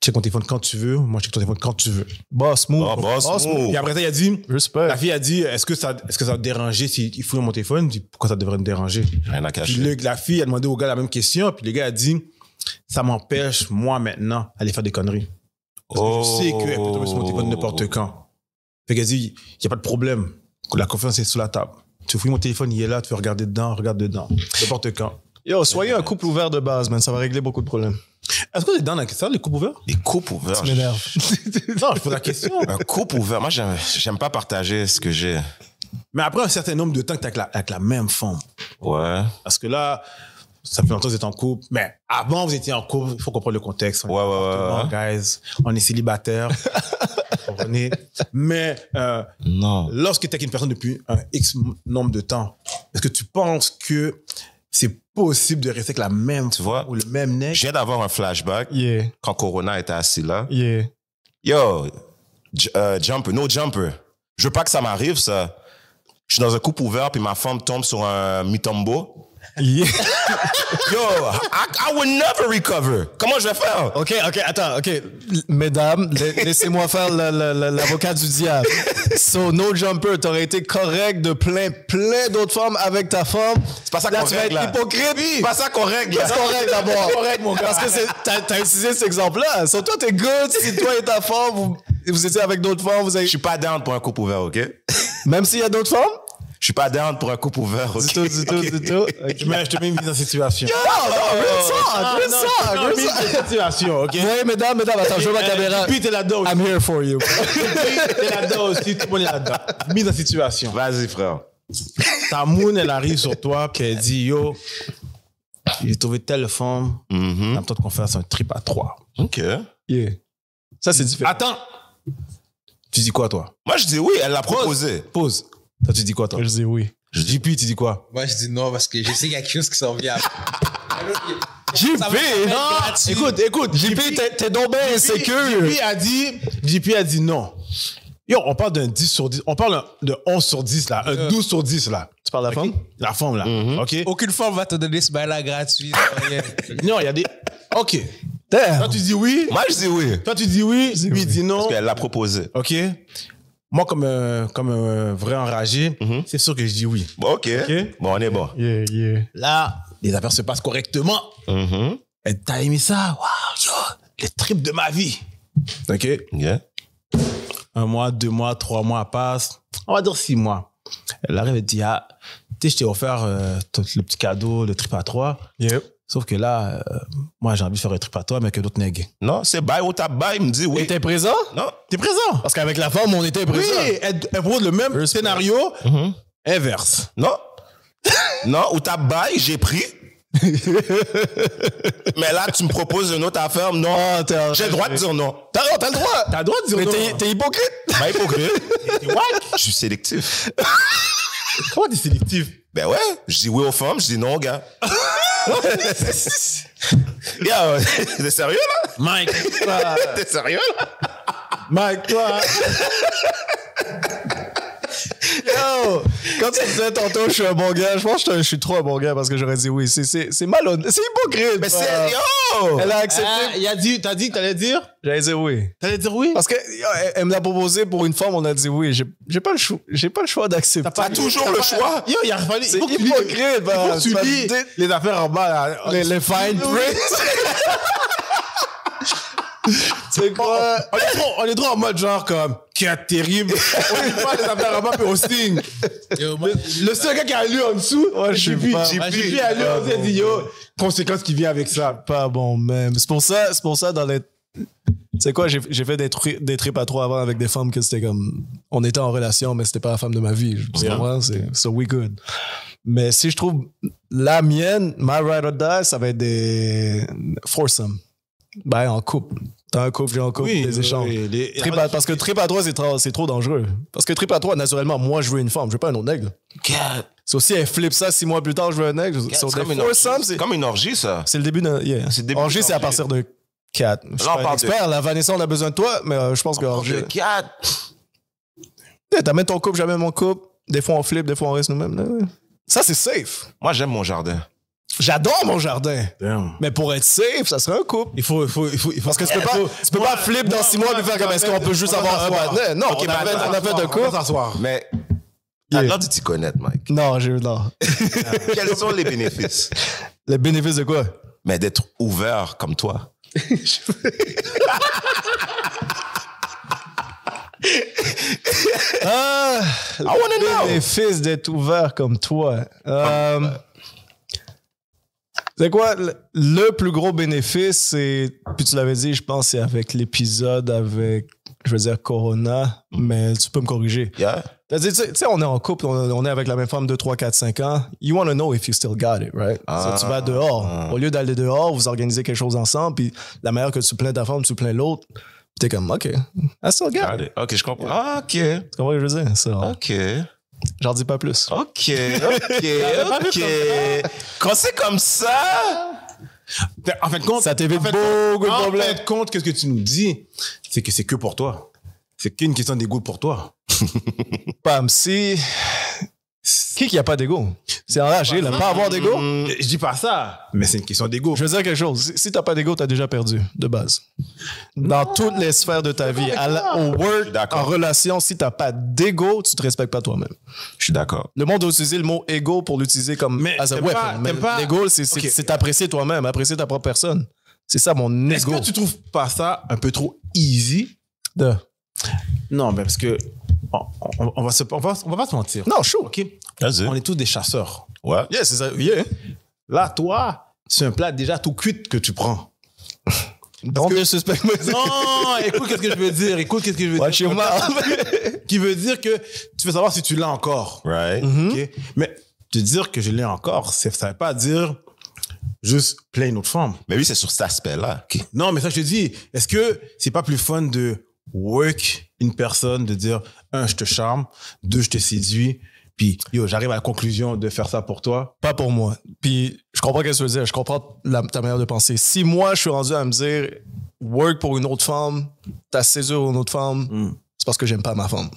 check ton téléphone quand tu veux. Moi, je check ton téléphone quand tu veux. Boss move. Oh, boss move. Et après ça, il a dit, Respect. la fille a dit, est-ce que ça va te déranger s'il fouille mon téléphone? Il dit, pourquoi ça devrait me déranger? Rien à Puis cacher. la fille a demandé au gars la même question. Puis le gars a dit, ça m'empêche, moi, maintenant, d'aller faire des conneries. Parce que je sais qu'elle peut tomber sur mon téléphone n'importe quand. Fait qu'elle dit, il n'y a pas de problème. La confiance est sur la table. Tu fouilles mon téléphone, il est là, tu veux regarder dedans, regarde dedans. N'importe quand. Yo, soyez un couple ouvert de base, man. Ça va régler beaucoup de problèmes. Est-ce que vous êtes dans la question, les couples ouverts? Les couples ouverts. Tu m'énerves. Non, je pose la question. Un couple ouvert. Moi, j'aime pas partager ce que j'ai. Mais après un certain nombre de temps que tu es avec la même femme. Ouais. Parce que là, ça fait longtemps que vous êtes en couple. Mais avant, vous étiez en couple. Il faut comprendre le contexte. Ouais. Guys, on est célibataire. Comprenez? Mais Non. lorsque tu es avec une personne depuis un X nombre de temps, est-ce que tu penses que c'est possible de rester avec la même Tu vois? femme ou le même nec? Je viens d'avoir un flashback Yeah, quand Corona était assis là. yeah. Yo, jumper, no jumper. Je veux pas que ça m'arrive, ça. Je suis dans un couple ouvert, puis ma femme tombe sur un mitombo. Yeah. Yo, I would never recover. Comment je vais faire? OK, attends, OK. Mesdames, laissez-moi faire l'avocat du diable. So, no jumper, t'aurais été correct de plein d'autres femmes avec ta femme. C'est pas ça Là, qu'on tu vas règle, être là. hypocrite. C'est pas ça qu'on règle, là. C'est correct d'abord. C'est correct, mon gars. Parce que t'as utilisé cet exemple-là. So, toi, t'es good. Si toi et ta femme, vous étiez avec d'autres femmes, vous avez... Je suis pas down pour un couple ouvert, OK? Même s'il y a d'autres femmes? Je suis pas down pour un couple ouvert, OK? Du tout. Je te mets une mise en situation. Good Mise en situation, OK? Oui, mesdames, attends, je veux ma caméra. Puis t'es là-dedans aussi. I'm here for you. T'es là-dedans aussi. Tout le monde est là-dedans. Mise en situation. Vas-y, frère. Ta moune, elle arrive sur toi, puis elle dit, yo, j'ai trouvé telle femme. T'as besoin qu'on fasse un trip à 3. OK. Yeah. Ça, c'est différent. Attends. Tu dis quoi, toi? Moi, je dis oui, elle l'a proposé. Pause. Toi, tu dis quoi, toi? Je dis oui. Je dis puis, tu dis quoi? Moi, je dis non parce que je sais qu'il y a quelque chose qui s'en vient. JP, écoute, JP, t'es donc bien insécure. JP a dit non. Yo, on parle d'un 10 sur 10. On parle de 11 sur 10, là. Un 12 sur 10, là. Tu parles de la femme? La femme, là. OK? Aucune femme va te donner ce bail-là gratuit. Non, il y a des... OK. Damn. Toi, tu dis oui. Moi, je dis oui. Toi, tu dis oui. Lui, il dit non. Parce qu'elle l'a proposé. OK? Moi, comme un vrai enragé, c'est sûr que je dis oui. Bon, OK. Bon, on est bon. Yeah. Là, les affaires se passent correctement. Elle t'a aimé ça? Waouh, yo, les trips de ma vie. OK? Yeah. 1 mois, 2 mois, 3 mois passent. On va dire 6 mois. Elle arrive et dit, ah, tu sais, je t'ai offert le petit cadeau, le trip à 3. Yep. Sauf que là, moi, j'ai envie de faire un trip à toi, mais que d'autres nègres. Non, c'est bail ou t'as bail, il me dit oui. Et t'es présent? Non. T'es présent? Parce qu'avec la femme, on était présent. Oui, elle propose le même scénario, inverse. Non. Non, ou t'as bail, j'ai pris. Mais là, tu me proposes une autre affaire. Non, j'ai le droit de dire non. T'as le droit. T'as le droit de dire Mais non. t'es hypocrite. Pas hypocrite. T'es wack. Je suis sélectif. Comment t'es sélectif? Ben ouais, je dis oui aux femmes, je dis non aux gars. Yo, t'es sérieux là? Mike, toi. T'es sérieux là? Mike, toi. Yo, quand tu disais tantôt je suis un bon gars, je pense que je suis trop un bon gars parce que j'aurais dit oui. C'est malhonnête. C'est hypocrite. Mais c'est... Yo! Elle a accepté. Il a dit, t'as dit que t'allais dire? J'allais dire oui. T'allais dire oui? Parce que yo, elle me l'a proposé pour une femme, on a dit oui. J'ai pas le choix d'accepter. T'as toujours le choix. Yo, il a fallu. C'est hypocrite. Il faut que tu lis les affaires en bas, là. Les fine print. C'est quoi? On est trop en mode genre comme, qui est terrible. On lit pas les affaires en bas, puis on signe. Le seul gars qui a lu en dessous, Ouais, je suis pas. JP a lu en dessous, il dit yo, conséquence qui vient avec ça. Pas bon même. C'est pour ça dans les... Tu sais quoi, j'ai fait des trips à 3 avant avec des femmes que c'était comme... On était en relation, mais c'était pas la femme de ma vie. Tu comprends? So we good. Mais si je trouve la mienne, my ride or die, ça va être des foursome. Ben, en couple. T'as un couple, j'ai un couple, des échanges. Oui, Parce que trip à 3, c'est trop dangereux. Parce que trip à 3, naturellement, moi, je veux une femme. Je veux pas un autre nègre. C'est aussi, elle flippe ça 6 mois plus tard, je veux un nègre. C'est comme une orgie, ça. C'est le début d'un... Yeah. C'est le début Orgie, d'une c'est à orgie. partir de 4. Je suis Là, on pas un parle expert. La Vanessa, on a besoin de toi, mais je pense que orgie... De 4. T'amènes ton couple, j'amène mon couple. Des fois, on flippe, des fois, on reste nous-mêmes. Ça, c'est safe. Moi, j'aime mon jardin. J'adore mon jardin. Damn. Mais pour être safe, ça serait un couple. Il faut Parce que tu peux pas flip dans 6 mois et faire comme est-ce qu'on peut juste avoir un partenaire. Non, Ok, on a fait un On va couple. s'asseoir. Mais t'as l'air de t'y connaître, Mike. Non. Quels sont les bénéfices? Les bénéfices de quoi? Mais d'être ouvert comme toi. Ah, I wanna know. les bénéfices d'être ouvert comme toi. C'est quoi? Le plus gros bénéfice, c'est, puis tu l'avais dit, je pense, c'est avec l'épisode avec, je veux dire, Corona, mais tu peux me corriger. Yeah. Tu sais, on est en couple, on est avec la même femme 2, 3, 4, 5 ans. You want to know if you still got it, right? So, tu vas dehors. Au lieu d'aller dehors, vous organisez quelque chose ensemble, puis la manière que tu plains ta femme, tu plains l'autre. T'es comme, OK, I still got it. Ok, je comprends. Ah, ok. Tu comprends ce que je veux dire? So, Ok. j'en dis pas plus. Ok. Quand c'est comme ça, En fin de compte, Ça t'évite beaucoup de En problèmes. fin de compte, qu'est-ce que tu nous dis? C'est que c'est que pour toi. C'est qu'une question d'ego pour toi. Pam, si... Qui a pas d'ego? C'est enragé, là. Pas avoir d'ego? Je dis pas ça, mais c'est une question d'ego. Je veux dire quelque chose. Si t'as pas d'ego, t'as déjà perdu, de base. Dans toutes les sphères de ta vie, au work, D'accord. en relation, si t'as pas d'ego, tu te respectes pas toi-même. je suis d'accord. Le monde a utilisé le mot ego pour l'utiliser comme Mais as a t'aimes weapon. pas- Mais t'aimes pas- l'ego, c'est Ok. t'apprécier toi-même, apprécier ta propre personne. C'est ça mon Est-ce ego. que tu trouves pas ça un peu trop easy? De- Non, mais parce que on va pas se mentir. Non, chaud. OK? Vas-y. On est tous des chasseurs. Ouais. Yeah, c'est ça. Yeah. Là, toi, c'est un plat déjà tout cuit que tu prends. Don't disrespect me. Non, écoute qu'est-ce que je veux dire. Écoute qu'est-ce que je veux Watch dire. your mouth. Qui veut dire que tu veux savoir si tu l'as encore. Right. OK? Mais te dire que je l'ai encore, ça veut pas dire juste plein une autre femme. Mais oui, c'est sur cet aspect-là. Ok. Non, mais ça, je te dis, est-ce que c'est pas plus fun de work une personne, de dire, 1, je te charme, 2, je te séduis, puis j'arrive à la conclusion de faire ça pour toi. Pas pour moi. Puis je comprends ce que tu veux dire. Je comprends ta manière de penser. Si moi, je suis rendu à me dire work pour une autre femme, t'as césure une autre femme, c'est parce que j'aime pas ma femme.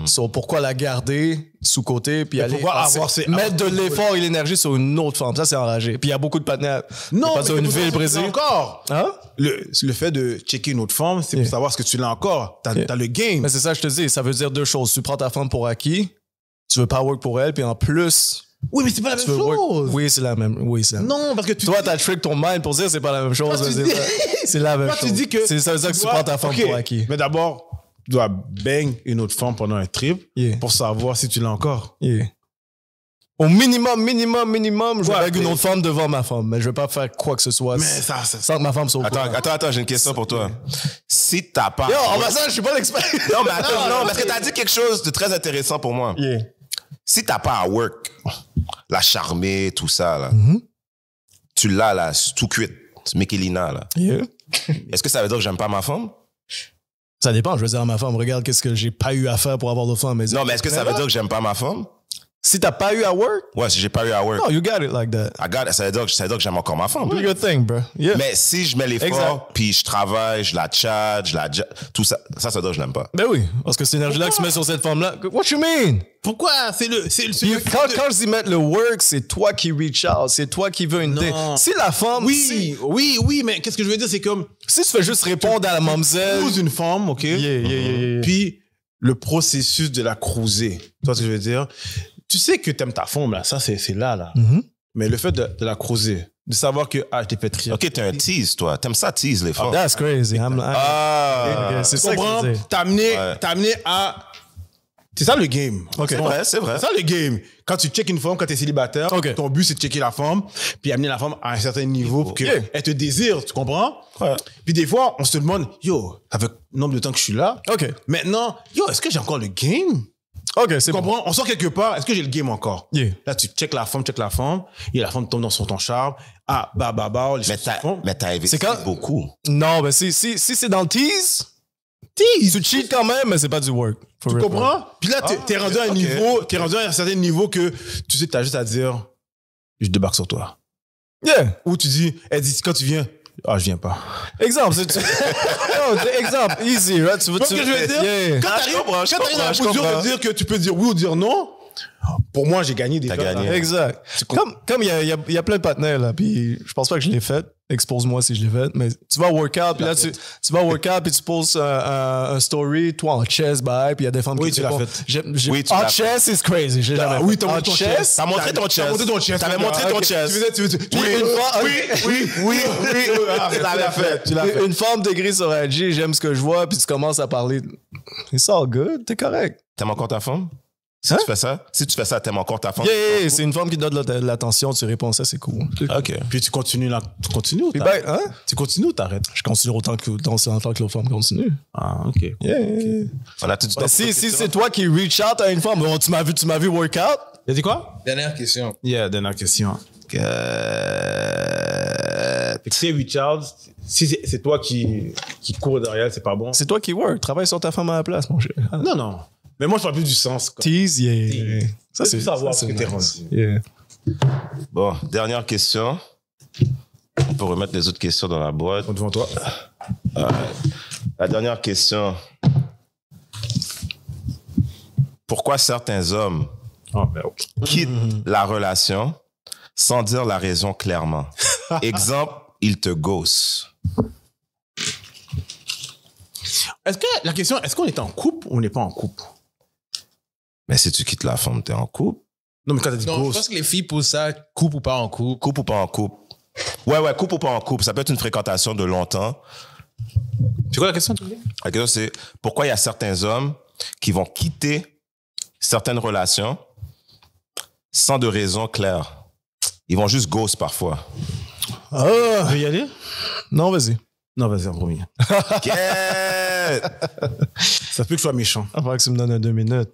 So, pourquoi la garder sous-côté puis aller mettre de l'effort et l'énergie sur une autre femme? Ça, c'est enragé. Puis il y a beaucoup de partenaires. Non, pas sur une ville Brésil. Encore. Hein? Le fait de checker une autre femme, c'est pour savoir ce que tu l'as encore. T'as le game. Mais c'est ça que je te dis. Ça veut dire deux choses. Tu prends ta femme pour acquis, tu veux pas work pour elle, puis en plus... Oui, mais c'est pas la même chose. Oui, c'est la même. Oui, c'est non, parce que toi, t'as trick ton mind pour dire c'est pas la même chose. C'est la même chose. Tu dis que ça veut dire que tu prends ta femme pour acquis. Mais d'abord, tu dois bang une autre femme pendant un trip pour savoir si tu l'as encore. Au minimum, je vais avec une autre femme devant ma femme, mais je vais pas faire quoi que ce soit sans que ma femme soit au courant. Attends, j'ai une question pour toi. Si t'as pas... Yo, en passant, je suis pas l'expert. Non, mais attends, non, parce que t'as dit quelque chose de très intéressant pour moi. Si t'as pas à work, la charmer, tout ça, là, tu l'as, là, tout cuite, Michelina, là. Est-ce que ça veut dire que j'aime pas ma femme? Ça dépend, je veux dire à ma femme, regarde qu'est-ce que j'ai pas eu à faire pour avoir de femme. Non, mais est-ce que ça veut dire que j'aime pas ma femme? Si t'as pas eu à work? Ouais, si j'ai pas eu à work. No, you got it like that. Ça veut dire que j'aime encore ma femme. Do your thing, bro. Yeah. Mais si je mets l'effort, puis je travaille, je la chat, tout ça, ça veut dire que je l'aime pas. Ben oui, parce que cette énergie-là que tu mets sur cette femme-là, what you mean? Pourquoi? Quand je dis mettre le work, c'est toi qui reach out, c'est toi qui veux une date. Si la femme... Oui, mais qu'est-ce que je veux dire, c'est comme... Si tu fais juste répondre à la mamzelle... Tu une femme, OK? Puis le processus de la cruiser, tu vois ce que je veux dire? Tu sais que t'aimes ta femme, là, ça, c'est là. Mais le fait de la cruiser, de savoir que, je t'ai fait rire. OK, t'es un tease, toi. T'aimes ça tease, les femmes. That's crazy. C'est ça que je dis. T'as amené à... C'est ça le game. C'est vrai. C'est ça le game. Quand tu check une femme, quand t'es célibataire, ton but, c'est de checker la femme, puis amener la femme à un certain niveau pour qu'elle te désire, tu comprends? Puis des fois, on se demande, ça fait nombre de temps que je suis là. Maintenant, est-ce que j'ai encore le game? C'est bon. On sort quelque part, est-ce que j'ai le game encore? Là, tu check la femme, et la femme tombe dans ton charme. Mais t'as investi beaucoup. Non, mais si c'est dans le tease, tu cheats quand même, mais c'est pas du work. Tu comprends? Puis là, t'es rendu à un niveau, t'es rendu à un certain niveau que tu sais, t'as juste à dire, je débarque sur toi. Ou tu dis, elle dit, quand tu viens, je viens pas. Exemple, exemple, easy, right? Tu vois ce que je veux dire? Quand t'arrives dans la position de dire que tu peux dire oui ou dire non, pour moi, j'ai gagné déjà. Exact. Comme il y a plein de partenaires, là, puis je pense pas que je l'ai fait. Expose-moi si je l'ai fait. Mais tu vas workout, puis là, tu vas workout, puis tu poses un story, toi en chest, puis il y a des femmes qui tu l'as fait. Oui, en chest, c'est crazy. J'ai jamais fait. Oui, t'as montré ton chest. T'as montré ton chest. T'as montré ton chest. T'avais montré ton chest. Oui. Tu l'as fait. Une femme degré sur IG, j'aime ce que je vois, puis tu commences à parler. It's all good, t'es correct. T'aimes encore ta femme? Si tu fais ça, t'aimes encore ta femme? C'est une femme qui donne de l'attention, tu réponds ça, c'est cool. OK. Puis tu continues là. Tu continues ou t'arrêtes? Tu continues ou t'arrêtes? Je continue autant que l'autre femme continue. OK. On a tout du temps. Si c'est toi qui reach out à une femme, tu m'as vu workout? Il a dit quoi? Dernière question. Dernière question. Si reach out, si c'est toi qui cours derrière, c'est pas bon. C'est toi qui work. Travaille sur ta femme à la place, mon cher. Non. Mais moi, je parle plus du sens. Tease, Ça, c'est savoir ce que t'es rendu. Bon, dernière question. On peut remettre les autres questions dans la boîte. Devant toi. La dernière question. Pourquoi certains hommes quittent la relation sans dire la raison clairement? Exemple, ils te ghostent. La question, est-ce qu'on est en couple ou on n'est pas en couple? Mais si tu quittes la femme, t'es en couple. Non, mais quand t'as dit je pense que les filles posent ça, couple ou pas en couple. Couple ou pas en couple. Ouais, couple ou pas en couple. Ça peut être une fréquentation de longtemps. C'est quoi la question? La question, c'est pourquoi il y a certains hommes qui vont quitter certaines relations sans de raison claire. Ils vont juste ghost parfois. Tu veux y aller? Non, vas-y. Non, vas-y en premier. Ça peut que je sois méchant. Avant que tu me donnes 2 minutes.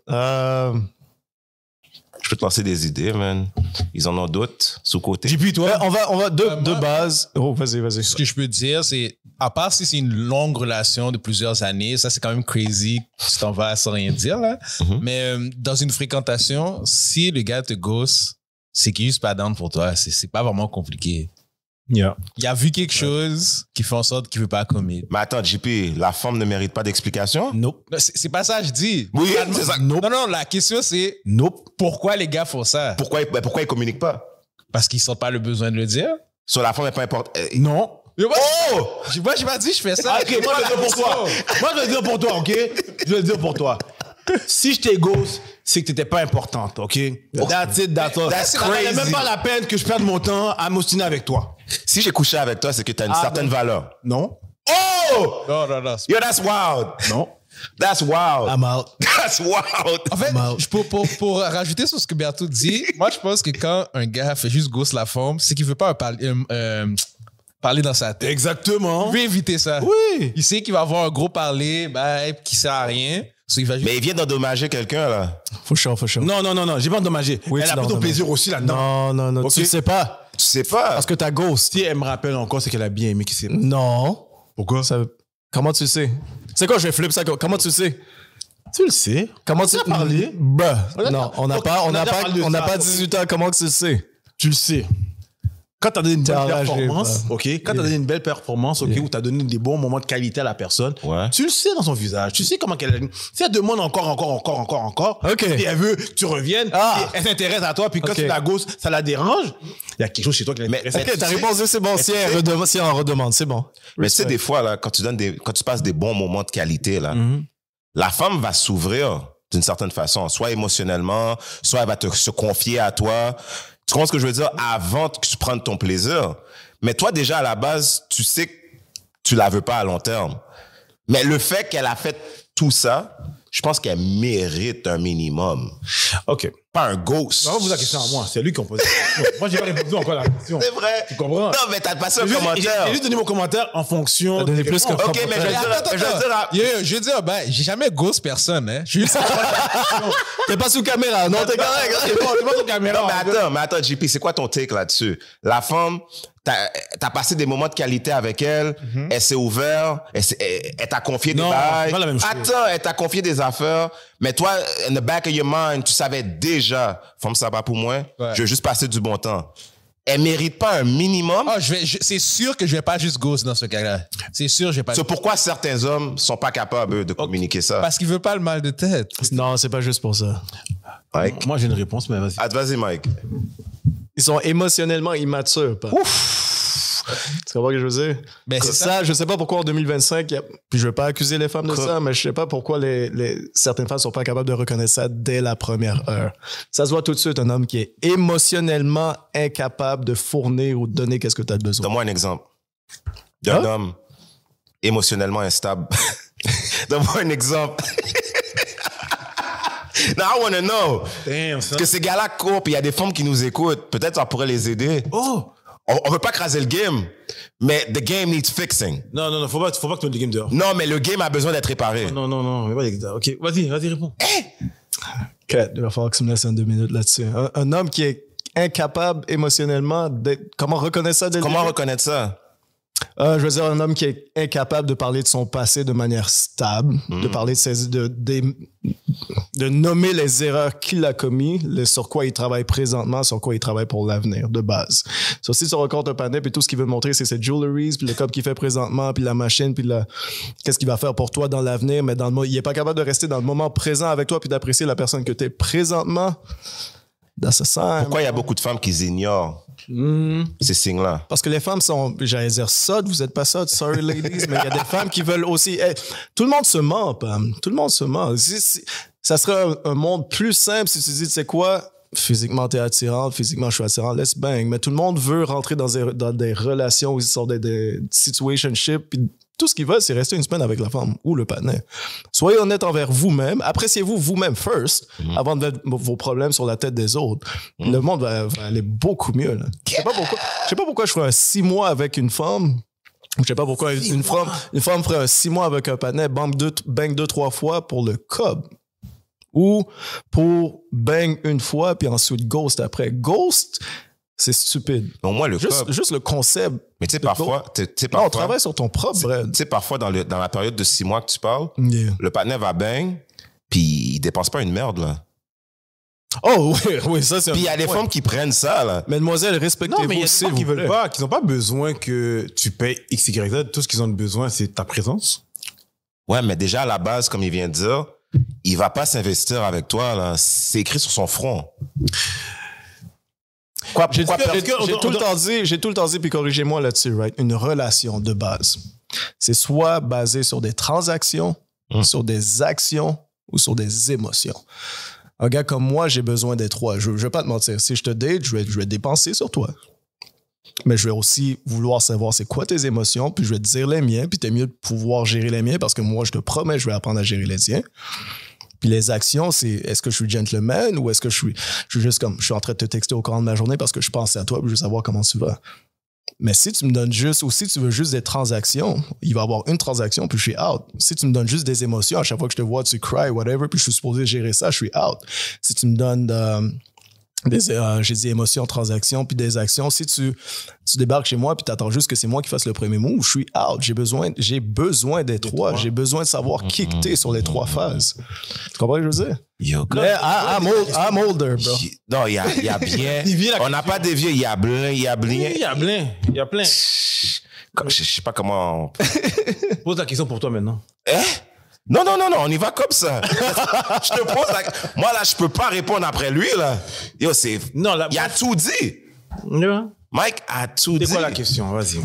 Je peux te lancer des idées, man. Ils en ont d'autres sous-côté. JP, toi? On va de moi- base. Oh, vas-y. Ce que je peux dire, c'est, à part si c'est une longue relation de plusieurs années, ça c'est quand même crazy, tu t'en vas sans rien dire, là. Mais dans une fréquentation, si le gars te ghost, c'est qu'il est juste pas down pour toi. C'est pas vraiment compliqué. Yeah. Il a vu quelque chose qui fait en sorte qu'il veut pas commit. Mais attends, JP, la femme ne mérite pas d'explication? Nope. C'est pas ça que je dis. Oui, c'est ça. Non, la question c'est Nope. pourquoi les gars font ça? Pourquoi ils communiquent pas? Parce qu'ils sentent pas le besoin de le dire? Sur la femme n'est pas importante. Non. Oh! Moi, j'ai pas dit je fais ça. Ok, moi, je vais le dire pour toi. Moi, je vais le dire pour toi, OK? Je vais le dire pour toi. Si je t'ai ghost, c'est que t'étais pas importante, OK? That's it, that's all. That's Ça valait crazy. même pas la peine que je perde mon temps à m'ostiner avec toi. Si j'ai couché avec toi, c'est que tu as une certaine valeur. Non. Oh! Non. Yo, that's wild. Non. That's wild. I'm out. That's wild. En fait, Mal. pour rajouter sur ce que Berthaud dit, moi, je pense que quand un gars fait juste ghost la forme, c'est qu'il veut pas parler dans sa tête. Exactement. Il veut éviter ça. Oui. Il sait qu'il va avoir un gros parler qui sert à rien. So, il va juste... Mais il vient d'endommager quelqu'un, là. Faut chaud. Non, j'ai pas endommagé. Oui, Elle tu a l'as pris ton endommagé. plaisir aussi là-dedans. Non. Ok. Tu le sais pas. Tu sais pas. Parce que t'as ghost. Si elle me rappelle encore, c'est qu'elle a bien aimé qui c'est. Non. Pourquoi? Comment tu sais? C'est quoi, je vais flip ça? Comment tu sais? Tu le sais. Comment tu as parlé? Bruh. a- Non, on n'a Ok, pas, on a déjà parlé de ça. 18 ans. Comment que tu le sais? Tu le sais. Quand t'as donné une T'es belle enragé, performance, bro. OK? Quand t'as donné une belle performance, OK, où t'as donné des bons moments de qualité à la personne, Ouais. tu le sais dans son visage. Tu sais comment qu'elle... Si elle demande encore, OK. puis elle veut que tu reviennes, Ah. puis elle s'intéresse à toi, puis quand OK. tu la gosses, ça la dérange, il y a quelque chose chez toi qui l'intéresse. Ok, ta réponse, c'est bon. Si elle en redemande, c'est bon. Mais tu sais, des fois, là, quand tu passes des bons moments de qualité, là, la femme va s'ouvrir d'une certaine façon, soit émotionnellement, soit elle va se confier à toi. Tu comprends ce que je veux dire? Avant que tu prennes ton plaisir. Mais toi, déjà, à la base, tu sais que tu la veux pas à long terme. Mais le fait qu'elle a fait tout ça, je pense qu'elle mérite un minimum. OK. Pas un ghost. Non, vous la question à moi. C'est lui qui a posé la question. Moi, j'ai pas répondu encore à la question. C'est vrai. Tu comprends? Non, mais t'as passé un J'ai commentaire. juste donné mon commentaire en fonction... T'as donné des plus que réponses. OK, mais je vais dire... Je veux dire, j'ai jamais ghost personne, hein. Je suis juste... T'es pas sous caméra. Non, t'es correct. C'est bon, c'est pas ton caméra. Non, mais attends, JP, c'est quoi ton take là-dessus? La femme, t'as passé des moments de qualité avec elle, elle s'est ouverte, elle t'a confié des Non, bails. c'est pas la même chose. Attends, elle t'a confié des affaires, mais toi, in the back of your mind, tu savais déjà, femme, ça va pour moi, Ouais. je veux juste passer du bon temps. Elle mérite pas un minimum? Ah, c'est sûr que je vais pas juste ghost dans ce cas-là. C'est sûr, je vais pas. C'est pourquoi certains hommes sont pas capables eux, de communiquer ça. Parce qu'il veut pas le mal de tête. Non, c'est pas juste pour ça. Mike? Moi, j'ai une réponse, mais vas-y. Ah, vas-y, Mike. Ils sont émotionnellement immatures. Tu comprends ce que je veux dire? Ben, c'est ça, je sais pas pourquoi en 2025, puis je veux pas accuser les femmes de ça, mais je sais pas pourquoi certaines femmes sont pas capables de reconnaître ça dès la première heure. Ça se voit tout de suite, un homme qui est émotionnellement incapable de fournir ou de donner qu'est-ce que tu as besoin. Donne-moi un exemple d'un homme émotionnellement instable. Donne-moi un exemple. Now, I want to know. Damn, ça. Parce que ces gars-là courent, puis il y a des femmes qui nous écoutent. Peut-être ça pourrait les aider. Oh! On veut pas craser le game, mais the game needs fixing. Non, faut pas que tu mettes le game dehors. Non, mais le game a besoin d'être réparé. Non, mais pas les gars. OK, vas-y, réponds. Okay, il va falloir que tu me laisses 2 minutes là-dessus. Un homme qui est incapable émotionnellement comment reconnaître ça dès le Comment début? reconnaître ça? Je veux dire, un homme qui est incapable de parler de son passé de manière stable, de parler de nommer les erreurs qu'il a commises, sur quoi il travaille présentement, sur quoi il travaille pour l'avenir, de base. So, si tu racontes un panel, puis tout ce qu'il veut montrer, c'est ses jewelries, puis le cop qu'il fait présentement, puis la machine, puis qu'est-ce qu'il va faire pour toi dans l'avenir, mais il est pas capable de rester dans le moment présent avec toi, puis d'apprécier la personne que tu es présentement. That's a sign. Pourquoi il y a beaucoup de femmes qui ignorent ces signes-là? Parce que les femmes sont, j'allais dire sottes, vous êtes pas sottes, sorry ladies, mais il y a des femmes qui veulent aussi. Tout le monde se ment, Pam. Tout le monde se ment. Ça serait un monde plus simple si tu dis, tu sais quoi, physiquement t'es attirante, physiquement je suis attirant, let's bang. Mais tout le monde veut rentrer dans des relations où ils sont des situationships, puis tout ce qu'ils veulent, c'est rester une semaine avec la femme ou le partenaire. Soyez honnête envers vous-même. Appréciez-vous vous-même first avant de mettre vos problèmes sur la tête des autres. Le monde va aller beaucoup mieux. Là. Je sais pas pourquoi je ferais un 6 mois avec une femme. Je sais pas pourquoi une femme ferait un 6 mois avec un partenaire, bang 2-3 fois pour le cob. Ou pour bang une fois, puis ensuite ghost après. Ghost, c'est stupide. Au moins, Juste le concept. Mais tu sais, parfois... Non, on travaille sur ton propre brand. Tu sais, parfois, dans la période de 6 mois que tu parles, Yeah. le partenaire va bang, puis il dépense pas une merde, là. Oh, oui, ça, c'est Puis il y a des point. femmes qui prennent ça, là. Mademoiselle, respectez-vous Non, mais il y a des s'il gens qui vous veulent plaît. pas, qui n'ont pas besoin que tu payes X, Y, Z. Tout ce qu'ils ont besoin, c'est ta présence. Ouais, mais déjà, à la base, comme il vient de dire, il va pas s'investir avec toi, là. C'est écrit sur son front. Quoi, J'ai pourquoi perdre- tout le temps dit, puis corrigez-moi là-dessus, right? Une relation de base. C'est soit basé sur des transactions, sur des actions ou sur des émotions. Un gars comme moi, j'ai besoin des trois. Je vais pas te mentir. Si je te date, je vais dépenser sur toi. Mais je vais aussi vouloir savoir c'est quoi tes émotions, puis je vais te dire les miens, puis t'es mieux de pouvoir gérer les miens parce que moi, je te promets, je vais apprendre à gérer les tiens. Puis les actions, c'est est-ce que je suis gentleman ou est-ce que je suis juste comme, je suis en train de te texter au courant de ma journée parce que je pense à toi, puis je veux savoir comment tu vas. Mais si tu me donnes juste, ou si tu veux juste des transactions, il va y avoir une transaction, puis je suis out. Si tu me donnes juste des émotions, à chaque fois que je te vois, tu cry, whatever, puis je suis supposé gérer ça, je suis out. Si tu me donnes j'ai dit émotions, transactions, puis des actions, si tu débarques chez moi, puis tu attends juste que c'est moi qui fasse le premier move, je suis out. J'ai besoin des trois. J'ai besoin de savoir kicker sur les trois phases. Tu comprends ce que je veux dire? Yo, Mais I'm older, bro. Non, il y a bien. On n'a pas dévié, il y a plein. Il y a plein. Il y a plein. Je sais pas comment. Pose la question pour toi maintenant. Non, on y va comme ça. Je te pose Moi, là, je peux pas répondre après lui, là. Yo, Non, là, il a tout dit. Mike a tout dit. C'est quoi la question? Vas-y.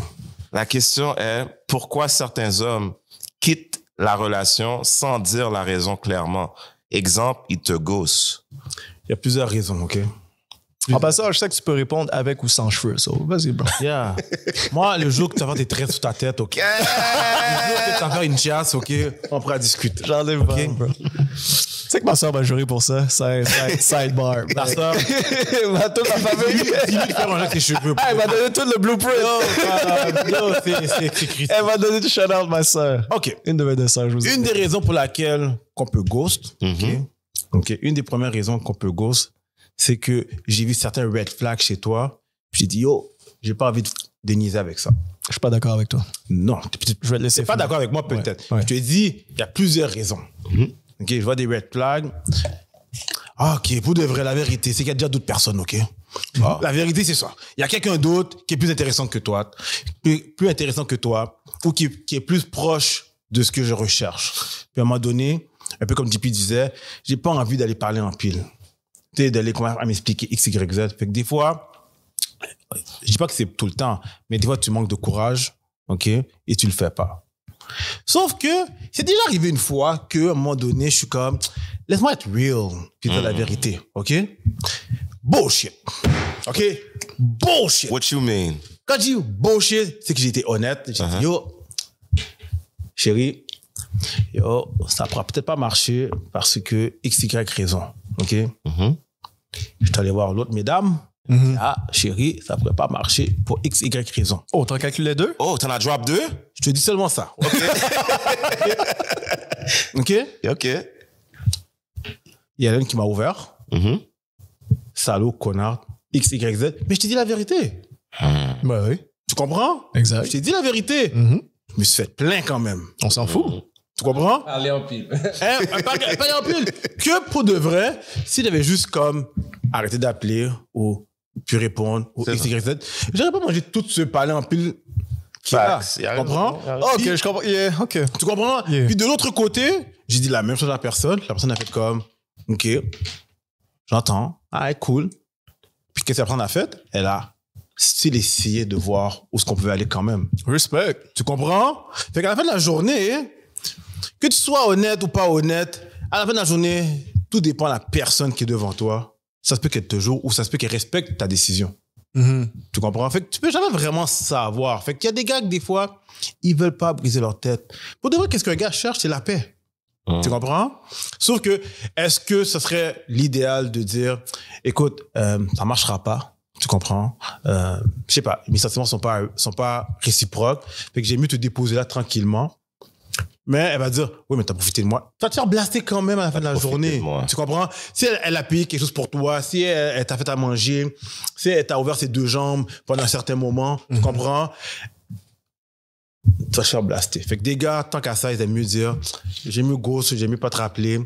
La question est pourquoi certains hommes quittent la relation sans dire la raison clairement. Exemple, ils te gossent. Il y a plusieurs raisons, OK? En passant, je sais que tu peux répondre avec ou sans cheveux. So, vas-y, bro. Yeah. Moi, le jour que tu vas avoir des traits sur ta tête, OK? Le jour que tu vas faire une chasse, OK? On pourra discuter. J'enlève pas, bro. Tu sais que ma soeur va jurer pour ça. Sidebar. Ta soeur, Toute la famille. dis-lui de faire un avec tes cheveux. Elle m'a donné tout le blueprint. C'est écrit. Elle m'a donné du shout-out, ma soeur. OK. Une de mes deux sœurs, je vous ai Une dit. des raisons pour laquelle qu'on peut ghost, OK? Une des premières raisons qu'on peut ghost, c'est que j'ai vu certains red flags chez toi. Puis j'ai dit, yo, j'ai pas envie de niaiser avec ça. Je suis pas d'accord avec toi. Non, Je vais te laisser t'es pas finir. d'accord avec moi peut-être. Ouais. Je te dis, il y a plusieurs raisons. OK, je vois des red flags. Ah, OK, pour de vrai, la vérité, c'est qu'il y a déjà d'autres personnes, OK? La vérité, c'est ça. Il y a quelqu'un d'autre qui est plus intéressant que toi, plus intéressant que toi, ou qui est plus proche de ce que je recherche. Puis à un moment donné, un peu comme JP disait, j'ai pas envie d'aller parler en pile. Tu sais, d'aller à m'expliquer X, Y, Z. Fait que des fois, je dis pas que c'est tout le temps, mais des fois, tu manques de courage, OK? Et tu le fais pas. Sauf que c'est déjà arrivé une fois qu'à un moment donné, je suis comme, laisse-moi être real, puis dire la vérité, OK? Bullshit. OK? Bullshit. What you mean? Quand je dis bullshit, c'est que j'ai été honnête. J'ai dit, yo, chérie, yo, ça pourra peut-être pas marcher parce que X, Y raison, OK? Je suis allé voir l'autre mesdames. Ah, chérie, ça pourrait pas marcher pour X, Y raison. Oh, t'en calcules les deux? Oh, t'en as drop 2? Je te dis seulement ça. OK? OK? OK. Il y a l'une qui m'a ouvert. Salaud, connard, X, Y, Z. Mais je t'ai dit la vérité. Ben oui. Tu comprends? Exact. Je t'ai dit la vérité. Je me suis fait plein quand même. On s'en fout. Tu comprends? Allez en pile. Pas en pile. Que pour de vrai, s'il avait juste comme arrêté d'appeler ou puis répondre ou X, Y, Z, j'aurais pas mangé tout ce palais en pile qui est là. Facts. Il y a Tu comprends? OK, je comprends. Yeah, OK. Tu comprends? Yeah. Puis de l'autre côté, j'ai dit la même chose à la personne. La personne a fait comme, OK, j'entends. Ah, cool. Puis qu'est-ce que la personne a fait? Elle a still essayé de voir où est-ce qu'on pouvait aller quand même. Respect. Tu comprends? Fait qu'à la fin de la journée, que tu sois honnête ou pas honnête, à la fin de la journée, tout dépend de la personne qui est devant toi. Ça se peut qu'elle te joue ou ça se peut qu'elle respecte ta décision. Tu comprends? Fait que tu peux jamais vraiment savoir. Fait qu'il y a des gars que des fois, ils veulent pas briser leur tête. Pour de vrai, qu'est-ce qu'un gars cherche? C'est la paix. Tu comprends? Sauf que, est-ce que ce serait l'idéal de dire, écoute, ça marchera pas. Tu comprends? Je sais pas, mes sentiments sont pas réciproques. Fait que j'ai mieux te déposer là tranquillement. Mais elle va dire, oui, mais t'as profité de moi. Tu vas te faire blaster quand même à la fin de la journée. Tu comprends? Si elle a payé quelque chose pour toi, si elle t'a fait à manger, si elle t'a ouvert ses 2 jambes pendant un certain moment, tu comprends? Tu vas te faire blaster. Fait que des gars, tant qu'à ça, ils aiment mieux dire, j'ai mieux ghost, j'ai mieux pas te rappeler.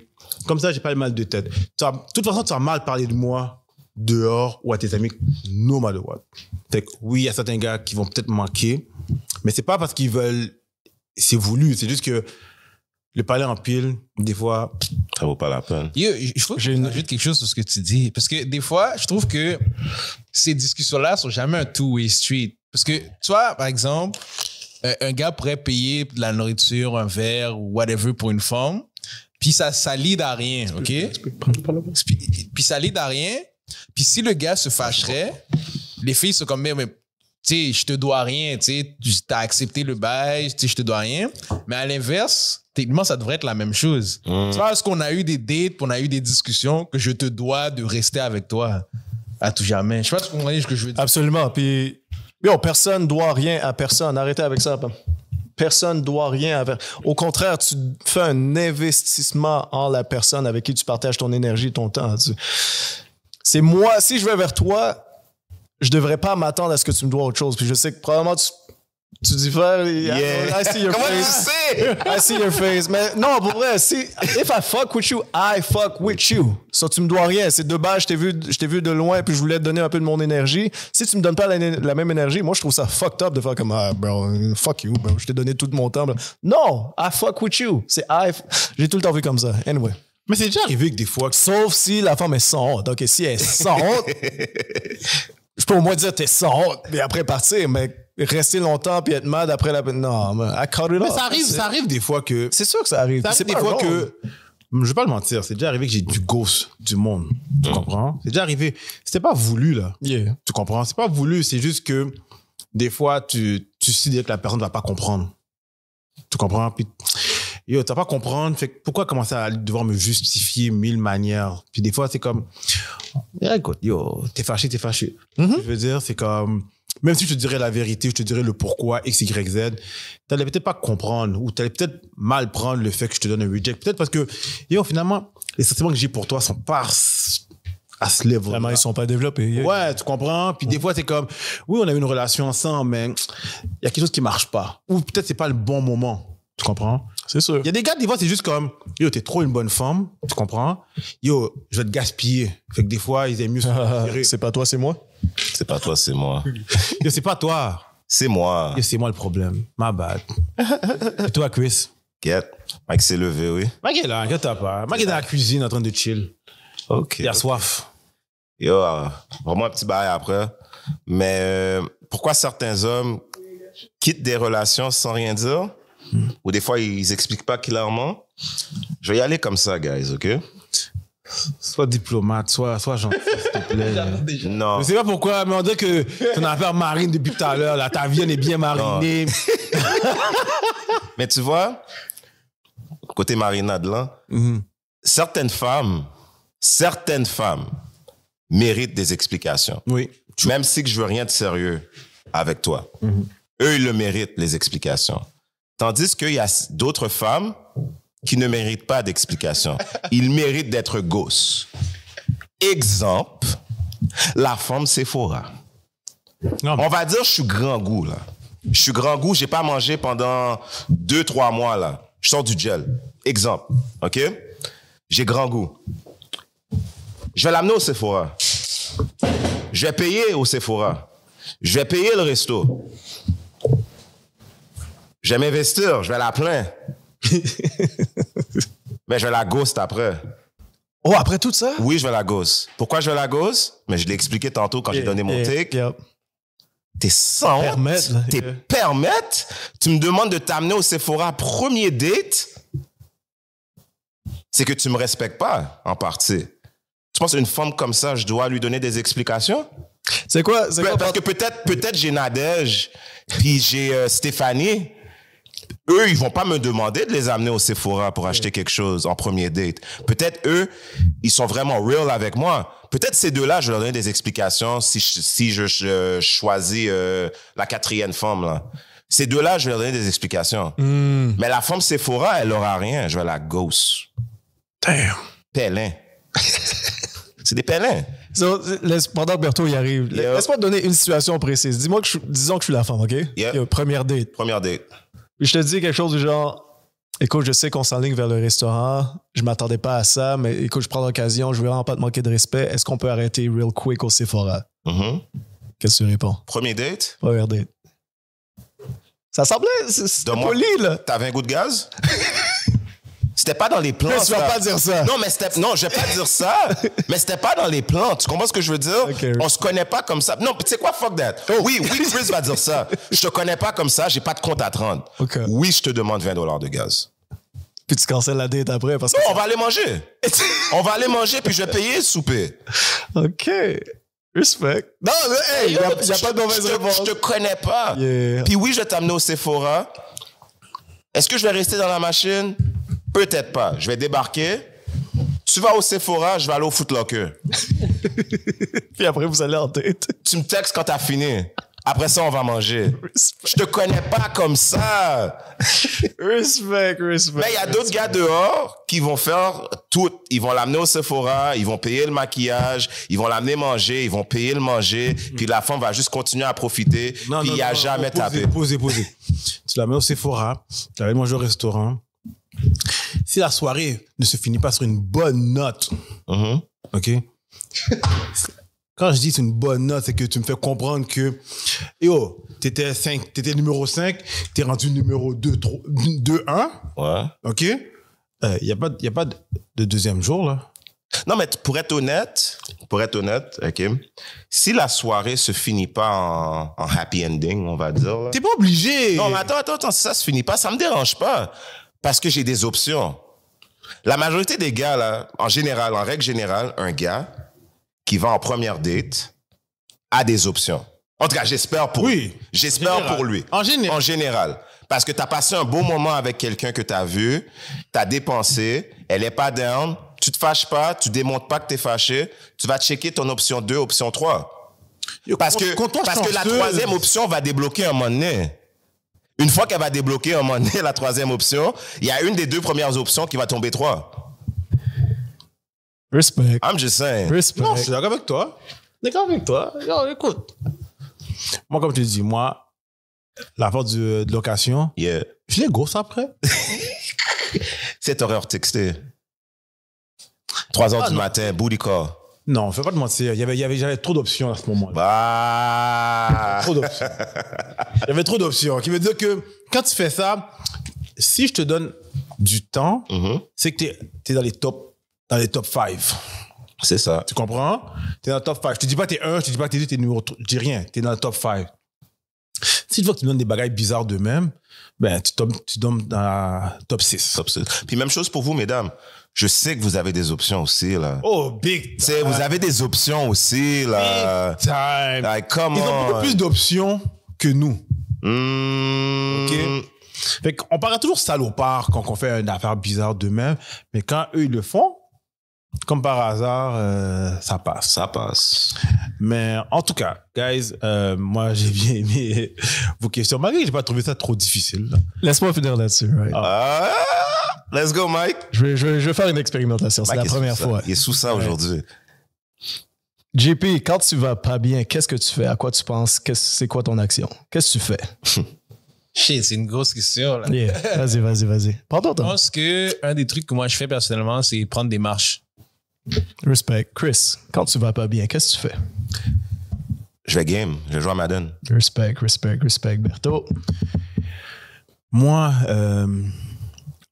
Comme ça, j'ai pas le mal de tête. De toute façon, tu vas mal parler de moi dehors ou à tes amis, no matter what. Fait que oui, il y a certains gars qui vont peut-être manquer, mais c'est pas parce qu'ils veulent, c'est voulu, c'est juste que le parler en pile, des fois, ça vaut pas la peine. Yo, je trouve que j'ajoute quelque chose sur ce que tu dis. Parce que des fois, je trouve que ces discussions-là sont jamais un two-way street. Parce que, toi, par exemple, un gars pourrait payer de la nourriture, un verre ou whatever pour une femme, puis ça lead à rien, OK? Puis ça lead à rien. Puis si le gars se fâcherait, les filles sont comme, mais tu sais, je te dois rien, tu sais, t'as accepté le bail, tu sais, je te dois rien. Mais à l'inverse, techniquement, ça devrait être la même chose. Tu vois, parce qu'on a eu des dates, on a eu des discussions, que je te dois de rester avec toi à tout jamais. Je sais pas si vous comprenez ce que je veux dire. Absolument. Puis, personne doit rien à personne. Arrêtez avec ça. Personne doit rien à personne. Au contraire, tu fais un investissement en la personne avec qui tu partages ton énergie, ton temps. C'est moi, si je vais vers toi, je devrais pas m'attendre à ce que tu me dois autre chose. Puis je sais que probablement tu dis faire. I see your Comment face. tu sais? I see your face. Mais non, pour vrai, if I fuck with you, I fuck with you. Ça, tu me dois rien. C'est de base, je t'ai vu de loin puis je voulais te donner un peu de mon énergie. Si tu me donnes pas la même énergie, moi, je trouve ça fucked up de faire comme, bro, fuck you, bro. Je t'ai donné tout mon temps. Bro. Non, I fuck with you. J'ai tout le temps vu comme ça. Anyway. mais c'est déjà arrivé que des fois... Sauf si la femme est sans honte. OK, si elle est sans honte, je peux au moins dire t'es sans honte, puis après partir, mais rester longtemps puis être mad après la... Non, mais I cut it Mais off. ça arrive des fois que... C'est sûr que ça arrive. Ça arrive C'est des pas fois wrong. que... Je vais pas le mentir, c'est déjà arrivé que j'ai du ghost du monde. Tu comprends? C'est déjà arrivé. C'était pas voulu, là. Yeah. Tu comprends? C'est pas voulu, c'est juste que des fois, tu sais que la personne ne va pas comprendre. Tu comprends? Puis, yo, tu vas pas comprendre. Fait que pourquoi commencer à devoir me justifier 1000 manières? Puis des fois, c'est comme, écoute, yo, t'es fâché. Je veux dire, c'est comme, même si je te dirais la vérité, je te dirais le pourquoi, X, Y, Z, t'allais peut-être pas comprendre ou t'allais peut-être mal prendre le fait que je te donne un reject. Peut-être parce que, yo, finalement, les sentiments que j'ai pour toi sont pas à ce level. Vraiment, ils sont pas développés. Yeah. Ouais, tu comprends? Puis des fois, c'est comme, oui, on a eu une relation ensemble, mais il y a quelque chose qui marche pas. Ou peut-être c'est pas le bon moment. Tu comprends? C'est sûr. Il y a des gars, des fois, c'est juste comme, yo, t'es trop une bonne femme. Tu comprends? Yo, je vais te gaspiller. Fait que des fois, ils aiment mieux se considérer. C'est pas toi, c'est moi. C'est pas toi, c'est moi. Yo, c'est pas toi. C'est moi. Yo, c'est moi le problème. My bad. Et toi, Chris? Get. Mike s'est levé, oui. Mike est là, inquiète pas. Mike est dans la cuisine en train de chill. OK. Il a soif. Yo, vraiment un petit bail après. Mais pourquoi certains hommes quittent des relations sans rien dire? Ou des fois, ils expliquent pas clairement? Je vais y aller comme ça, guys, OK? Sois diplomate, sois gentil, s'il te plaît. Non. Je sais pas pourquoi, mais on dirait que ton affaire marine depuis tout à l'heure, là, ta viande est bien marinée. Mais tu vois, côté marinade, là, certaines femmes méritent des explications. Oui. Même si que je veux rien de sérieux avec toi. Eux, ils le méritent, les explications. Tandis qu'il y a d'autres femmes qui ne méritent pas d'explications. Ils méritent d'être ghosts. Exemple, la femme Sephora. Non, mais- On va dire, je suis grand goût, là. Je suis grand goût, j'ai pas mangé pendant 2-3 mois, là. Je sors du gel. Exemple, OK? J'ai grand goût. Je vais l'amener au Sephora. Je vais payer au Sephora. Je vais payer le resto. Je vais m'investir, je vais la plaindre. Mais je vais la ghost après. Oh, après tout ça? Oui, je vais la ghost. Pourquoi je vais la ghost? Mais je l'ai expliqué tantôt quand j'ai donné mon take. Yeah. T'es sans honte. Permettre, là. T'es Yeah. permettre. Tu me demandes de t'amener au Sephora premier date. C'est que tu me respectes pas, en partie. Tu penses qu'une femme comme ça, je dois lui donner des explications? C'est quoi? Parce que peut-être j'ai Nadège, puis j'ai Stéphanie. Eux, ils vont pas me demander de les amener au Sephora pour acheter quelque chose en premier date. Peut-être eux, ils sont vraiment real avec moi. Peut-être ces deux-là, je vais leur donner des explications si je choisis la quatrième femme, là. Ces deux-là, je vais leur donner des explications. Mais la femme Sephora, elle aura rien. Je vais la ghost. Damn. Pélin. C'est des pélins. So, pendant que Berto y arrive, laisse-moi te donner une situation précise. Disons que je suis la femme, OK? Yeah. Première date. Première date. Puis je te dis quelque chose du genre, écoute, je sais qu'on s'enligne vers le restaurant, je m'attendais pas à ça, mais écoute, je prends l'occasion, je veux vraiment pas te manquer de respect. Est-ce qu'on peut arrêter real quick au Sephora? Qu'est-ce que tu réponds? Premier date. Première date. Ça semblait, c'était poli, là. T'avais un goût de gaz? C'était pas dans les plans. Mais tu vas pas dire ça. Non, non, je vais pas dire ça. Mais c'était pas dans les plans. Tu comprends ce que je veux dire? Okay. On se connaît pas comme ça. Non, tu sais quoi? Fuck that. Oui, Chris va dire ça. Je te connais pas comme ça. J'ai pas de compte à te rendre. Okay. Oui, je te demande $20 de gaz. Puis tu cancelles la date après parce que... Non, on va aller manger. On va aller manger puis je vais payer le souper. OK. Respect. Non, hey, il n'y a pas de mauvaise réponse. Je te connais pas. Yeah. Puis oui, je vais t'amener au Sephora. Est-ce que je vais rester dans la machine? Peut-être pas. Je vais débarquer. Tu vas au Sephora, je vais aller au Foot Locker. Puis après, vous allez en date. Tu me textes quand t'as fini. Après ça, on va manger. Je te connais pas comme ça. Respect. Mais il y a d'autres gars dehors qui vont faire tout. Ils vont l'amener au Sephora, ils vont payer le maquillage, ils vont l'amener manger, ils vont payer le manger, puis la femme va juste continuer à profiter, puis il n'y a jamais tapé. Posez. Tu l'amènes au Sephora, tu l'amènes manger au restaurant. Si la soirée ne se finit pas sur une bonne note, OK? Quand je dis c'est une bonne note, c'est que tu me fais comprendre que, yo, t'étais numéro 5, t'es rendu numéro 2, 1. Ouais. OK? Y a pas de deuxième jour, là. Non, mais pour être honnête, OK, si la soirée se finit pas en happy ending, on va dire. Là. T'es pas obligé. Non, mais attends, si ça se finit pas, ça me dérange pas. Parce que j'ai des options. La majorité des gars, là, en règle générale, un gars qui va en première date a des options. En tout cas, j'espère pour lui. J'espère pour lui. En général. Parce que tu as passé un beau moment avec quelqu'un que tu as vu, tu as dépensé, elle est pas down, tu te fâches pas, tu démontres pas que tu es fâché, tu vas checker ton option 2, option 3. Parce que la troisième option va débloquer un moment donné. Une fois qu'elle va débloquer un moment donné la troisième option, il y a une des deux premières options qui va tomber 3. Respect. I'm just saying. Respect. Non, je suis d'accord avec toi. Yo, écoute. Moi, comme je te dis, la porte de location, Yeah. je les gosse après. 7 heures texté. 3 heures du matin, booty call. Non, fais pas de mentir. J'avais trop d'options à ce moment-là. Bah. Trop d'options. J'avais trop d'options. Qui veut dire que quand tu fais ça, si je te donne du temps, c'est que t'es dans les top 5. C'est ça. Tu comprends? T'es dans le top 5. Je te dis pas que t'es 1, je te dis pas que t'es 2, t'es numéro 3. Je dis rien. T'es dans le top 5. Si tu vois que tu me donnes des bagailles bizarres d'eux-mêmes, ben, tu tombes dans la top 6. Top 6. Puis même chose pour vous, mesdames. Je sais que vous avez des options aussi, là. Oh, big time. Vous avez des options aussi, là. Big time. Like, come Ils ont beaucoup plus d'options que nous. OK? Fait qu'on paraît toujours salopard quand on fait une affaire bizarre d'eux-mêmes, mais quand eux, ils le font, comme par hasard, ça passe. Ça passe. Mais en tout cas, guys, moi, j'ai bien aimé vos questions. Malgré que j'ai pas trouvé ça trop difficile. Là. Laisse-moi finir là-dessus. Right? Let's go, Mike. Je vais faire une expérimentation. C'est Mike la première fois. Il est sous ça aujourd'hui. JP, quand tu vas pas bien, qu'est-ce que tu fais? À quoi tu penses? C'est quoi ton action? Qu'est-ce que tu fais? Shit, c'est une grosse question, là. Yeah. Vas-y. Prends ton Je temps. pense que un des trucs que moi je fais personnellement, c'est prendre des marches. Respect. Chris, quand tu vas pas bien, qu'est-ce que tu fais? Je vais game. Je vais jouer à Madden. Respect. Berto? Moi,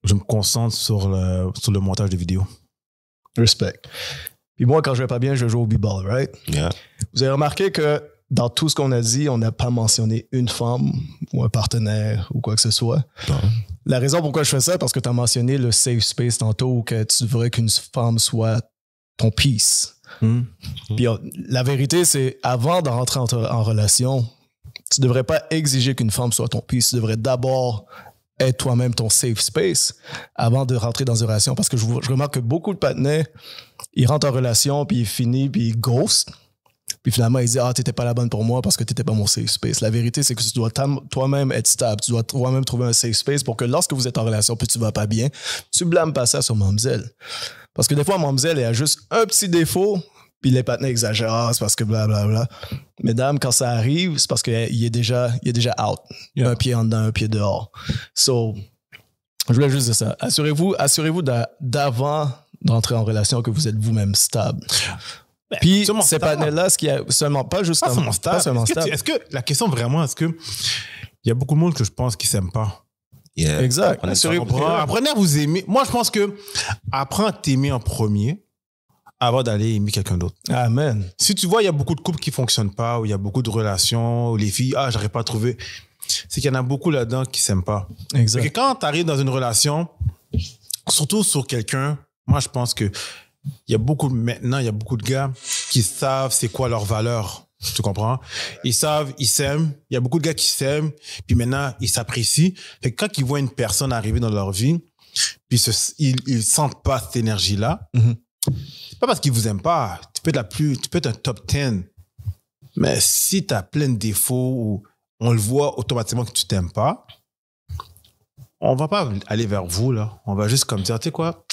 je me concentre sur le montage de vidéos. Respect. Puis moi, quand je vais pas bien, je joue au b-ball, right? Yeah. Vous avez remarqué que dans tout ce qu'on a dit, on n'a pas mentionné une femme ou un partenaire ou quoi que ce soit. Non. La raison pourquoi je fais ça, parce que tu as mentionné le safe space tantôt, où que tu voudrais qu'une femme soit ton peace. Puis la vérité, c'est avant de rentrer en relation, tu devrais pas exiger qu'une femme soit ton peace. Tu devrais d'abord être toi-même ton safe space avant de rentrer dans une relation. Parce que je remarque que beaucoup de partenaires, ils rentrent en relation, puis ils finissent, puis ils ghost. Puis finalement, il dit, t'étais pas la bonne pour moi parce que t'étais pas mon safe space. La vérité, c'est que tu dois toi-même être stable. Tu dois toi-même trouver un safe space pour que lorsque vous êtes en relation puis tu vas pas bien, tu blâmes pas ça sur Mamzelle. Parce que des fois, Mamzelle, elle a juste un petit défaut, puis les partenaires exagèrent, c'est parce que blablabla. Mesdames, quand ça arrive, c'est parce qu'il est déjà out. Un pied en dedans, un pied dehors. So, je voulais juste dire ça. Assurez-vous d'avant d'entrer en relation que vous êtes vous-même stable. Puis, ces partenaires-là, ce qui est seulement pas juste pas seulement stable. Est-ce que la question vraiment, est-ce que il y a beaucoup de monde que je pense qui s'aiment pas? Yeah. Exact. Apprenez à vous aimer. Moi, je pense que apprends à t'aimer en premier avant d'aller aimer quelqu'un d'autre. Amen. Si tu vois, il y a beaucoup de couples qui fonctionnent pas, où il y a beaucoup de relations, où les filles, j'arrive pas à trouver. C'est qu'il y en a beaucoup là-dedans qui s'aiment pas. Exact. Et quand tu arrives dans une relation, surtout sur quelqu'un, moi, je pense que il y a beaucoup de gars qui savent c'est quoi leur valeur. Tu comprends? Ils savent, ils s'aiment. Il y a beaucoup de gars qui s'aiment, puis maintenant, ils s'apprécient. Fait que quand ils voient une personne arriver dans leur vie, puis ils sentent pas cette énergie-là, c'est pas parce qu'ils vous aiment pas. Tu peux être un top 10. Mais si tu as plein de défauts ou on le voit automatiquement que tu t'aimes pas, on va pas aller vers vous, là. On va juste comme dire, tu sais quoi?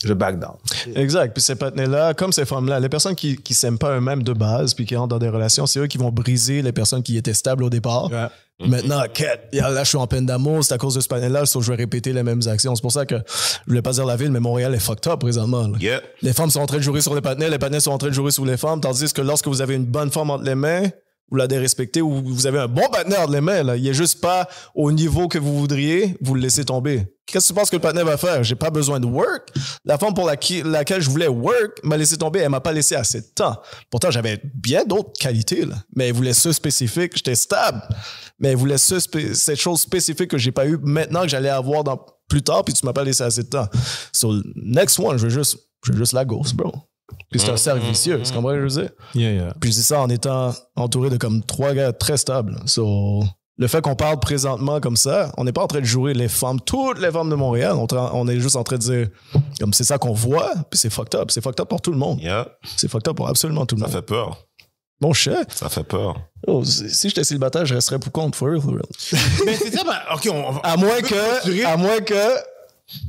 Je back down. Exact. Puis ces partenaires-là, comme ces femmes-là, les personnes qui s'aiment pas eux-mêmes de base puis qui rentrent dans des relations, c'est eux qui vont briser les personnes qui étaient stables au départ. Ouais. Maintenant, là, je suis en peine d'amour, c'est à cause de ce panel-là, je vais répéter les mêmes actions. C'est pour ça que je voulais pas dire la ville, mais Montréal est fucked up présentement. Là. Yeah. Les femmes sont en train de jouer sur les partenaires sont en train de jouer sur les femmes, tandis que lorsque vous avez une bonne femme entre les mains, vous la dérespectez ou vous avez un bon partenaire entre les mains, là, il est juste pas au niveau que vous voudriez, vous le laissez tomber. Qu'est-ce que tu penses que le partenaire va faire? J'ai pas besoin de work. La femme pour laquelle je voulais work m'a laissé tomber, elle m'a pas laissé assez de temps. Pourtant, j'avais bien d'autres qualités, là. Mais elle voulait ce spécifique, j'étais stable. Mais elle voulait cette chose spécifique que j'ai pas eu maintenant que j'allais avoir plus tard, puis tu m'as pas laissé assez de temps. So, next one, je veux juste la ghost, bro. Puis c'est un cercle vicieux, c'est comme ça que je veux dire. Yeah. Puis je dis ça en étant entouré de comme 3 gars très stables. So, le fait qu'on parle présentement comme ça, on n'est pas en train de jouer les femmes, toutes les femmes de Montréal. On est juste en train de dire, comme c'est ça qu'on voit, puis c'est fucked up. C'est fucked up pour tout le monde. Yeah. C'est fucked up pour absolument tout le monde. Ça fait peur. Mon chef. Ça fait peur. Oh, si j'étais célibataire, je resterais pour compte, for real. Mais c'est ça, OK, à moins que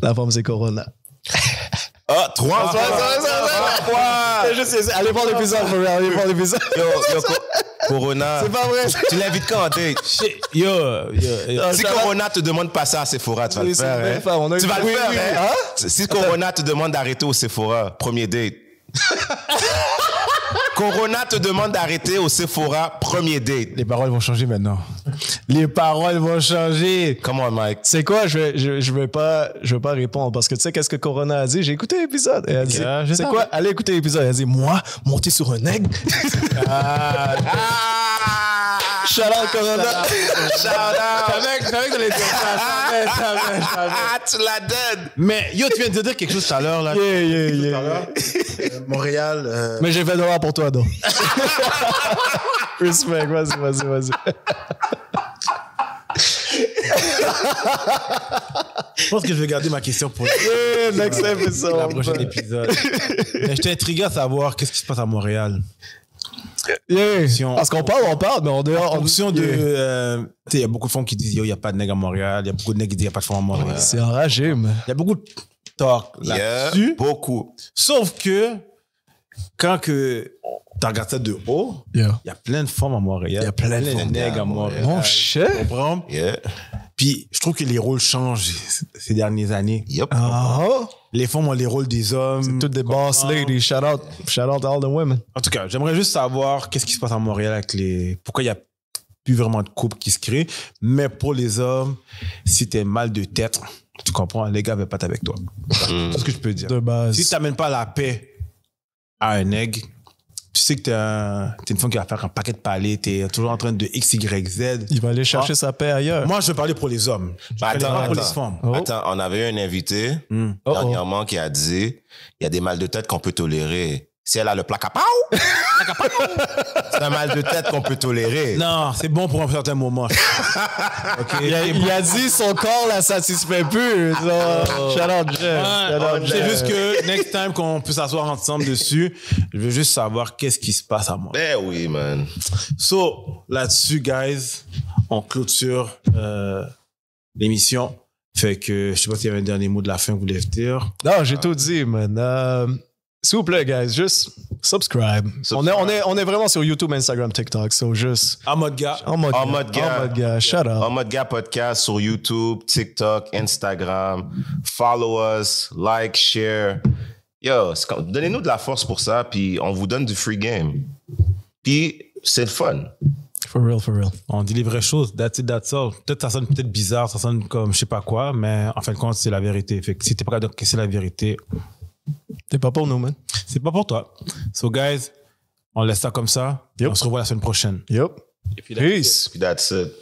la femme c'est Corona. Ah, 3 Allez voir l'épisode, for real. Allez voir l'épisode. Yo, Corona. C'est pas vrai. Tu l'invites quand en date? Si Corona te demande de passer à Sephora, tu vas le faire. Tu vas le faire, hein? Si Corona te demande d'arrêter au Sephora, premier date. Corona te demande d'arrêter au Sephora, premier date. Les paroles vont changer maintenant. Les paroles vont changer. Come on, Mike. C'est quoi? Je veux pas répondre parce que tu sais qu'est-ce que Corona a dit? J'ai écouté l'épisode. Elle a dit, c'est quoi? Allez écouter l'épisode. Elle a dit, moi, monter sur un aigle. Shout out, Corona. Shout out. Je savais que t'allais dire ça. Tu la donnes. Mais yo, tu viens de dire quelque chose tout à l'heure, là. Yeah. Montréal. Mais j'ai fait $20 pour toi, donc. Respect, vas-y. Je pense que je vais garder ma question pour next episode. la prochaine épisode. Mais je t'ai intrigué à savoir qu'est-ce qui se passe à Montréal. Parce qu'on parle, mais on dehors. En fonction de. Tu sais, il y a beaucoup de femmes qui disent il n'y a pas de nègres à Montréal. Il y a beaucoup de nègres qui disent il n'y a pas de femmes à Montréal. C'est enragé, mais. Il y a beaucoup de talk là-dessus. Beaucoup. Sauf que quand tu regardes ça de haut, il y a plein de femmes à Montréal. Il y a plein de nègres à Montréal. Mon chef. Tu comprends? Yeah. Puis je trouve que les rôles changent ces dernières années. Yep. Les femmes ont les rôles des hommes. C'est toutes des boss ladies. Shout out all the women. En tout cas, j'aimerais juste savoir qu'est-ce qui se passe à Montréal avec pourquoi il n'y a plus vraiment de couple qui se crée. Mais pour les hommes, si t'es mal de tête, tu comprends, les gars ne veulent pas être avec toi. C'est tout ce que je peux dire. De base. Si tu n'amènes pas la paix à un nègre, tu sais que t'es une femme qui va faire un paquet de palais, t'es toujours en train de X, Y, Z. Il va aller chercher sa paix ailleurs. Moi, je veux parler pour les hommes. Attends, pour les femmes. Attends, on avait eu un invité dernièrement qui a dit il y a des mal de tête qu'on peut tolérer. Si elle a le placapao, c'est un mal de tête qu'on peut tolérer. Non, c'est bon pour un certain moment. OK. Il a dit son corps la satisfait plus. Shout out Jeff. C'est juste que next time qu'on peut s'asseoir ensemble dessus, je veux juste savoir qu'est-ce qui se passe à moi. Ben oui, man. So, là-dessus, guys, on clôture l'émission. Fait que je sais pas s'il y avait un dernier mot de la fin que vous voulez dire. Non, j'ai tout dit, man. S'il vous plaît, guys, juste subscribe. On est vraiment sur YouTube, Instagram, TikTok. So juste. En mode gars. En mode gars. Shut up. En mode gars podcast sur YouTube, TikTok, Instagram. Follow us, like, share. Yo, donnez-nous de la force pour ça, puis on vous donne du free game. Puis c'est le fun. For real, for real. On dit les vraies choses. That's it, that's all. Peut-être ça sonne peut-être bizarre, ça sonne comme je sais pas quoi, mais en fin de compte, c'est la vérité. Fait que si t'es pas capable d'encaisser la vérité, T'es pas pour nous, man. c'est pas pour toi. So, guys, on laisse ça comme ça. Yep. On se revoit la semaine prochaine. Yep. Et puis, Peace. Puis that's it.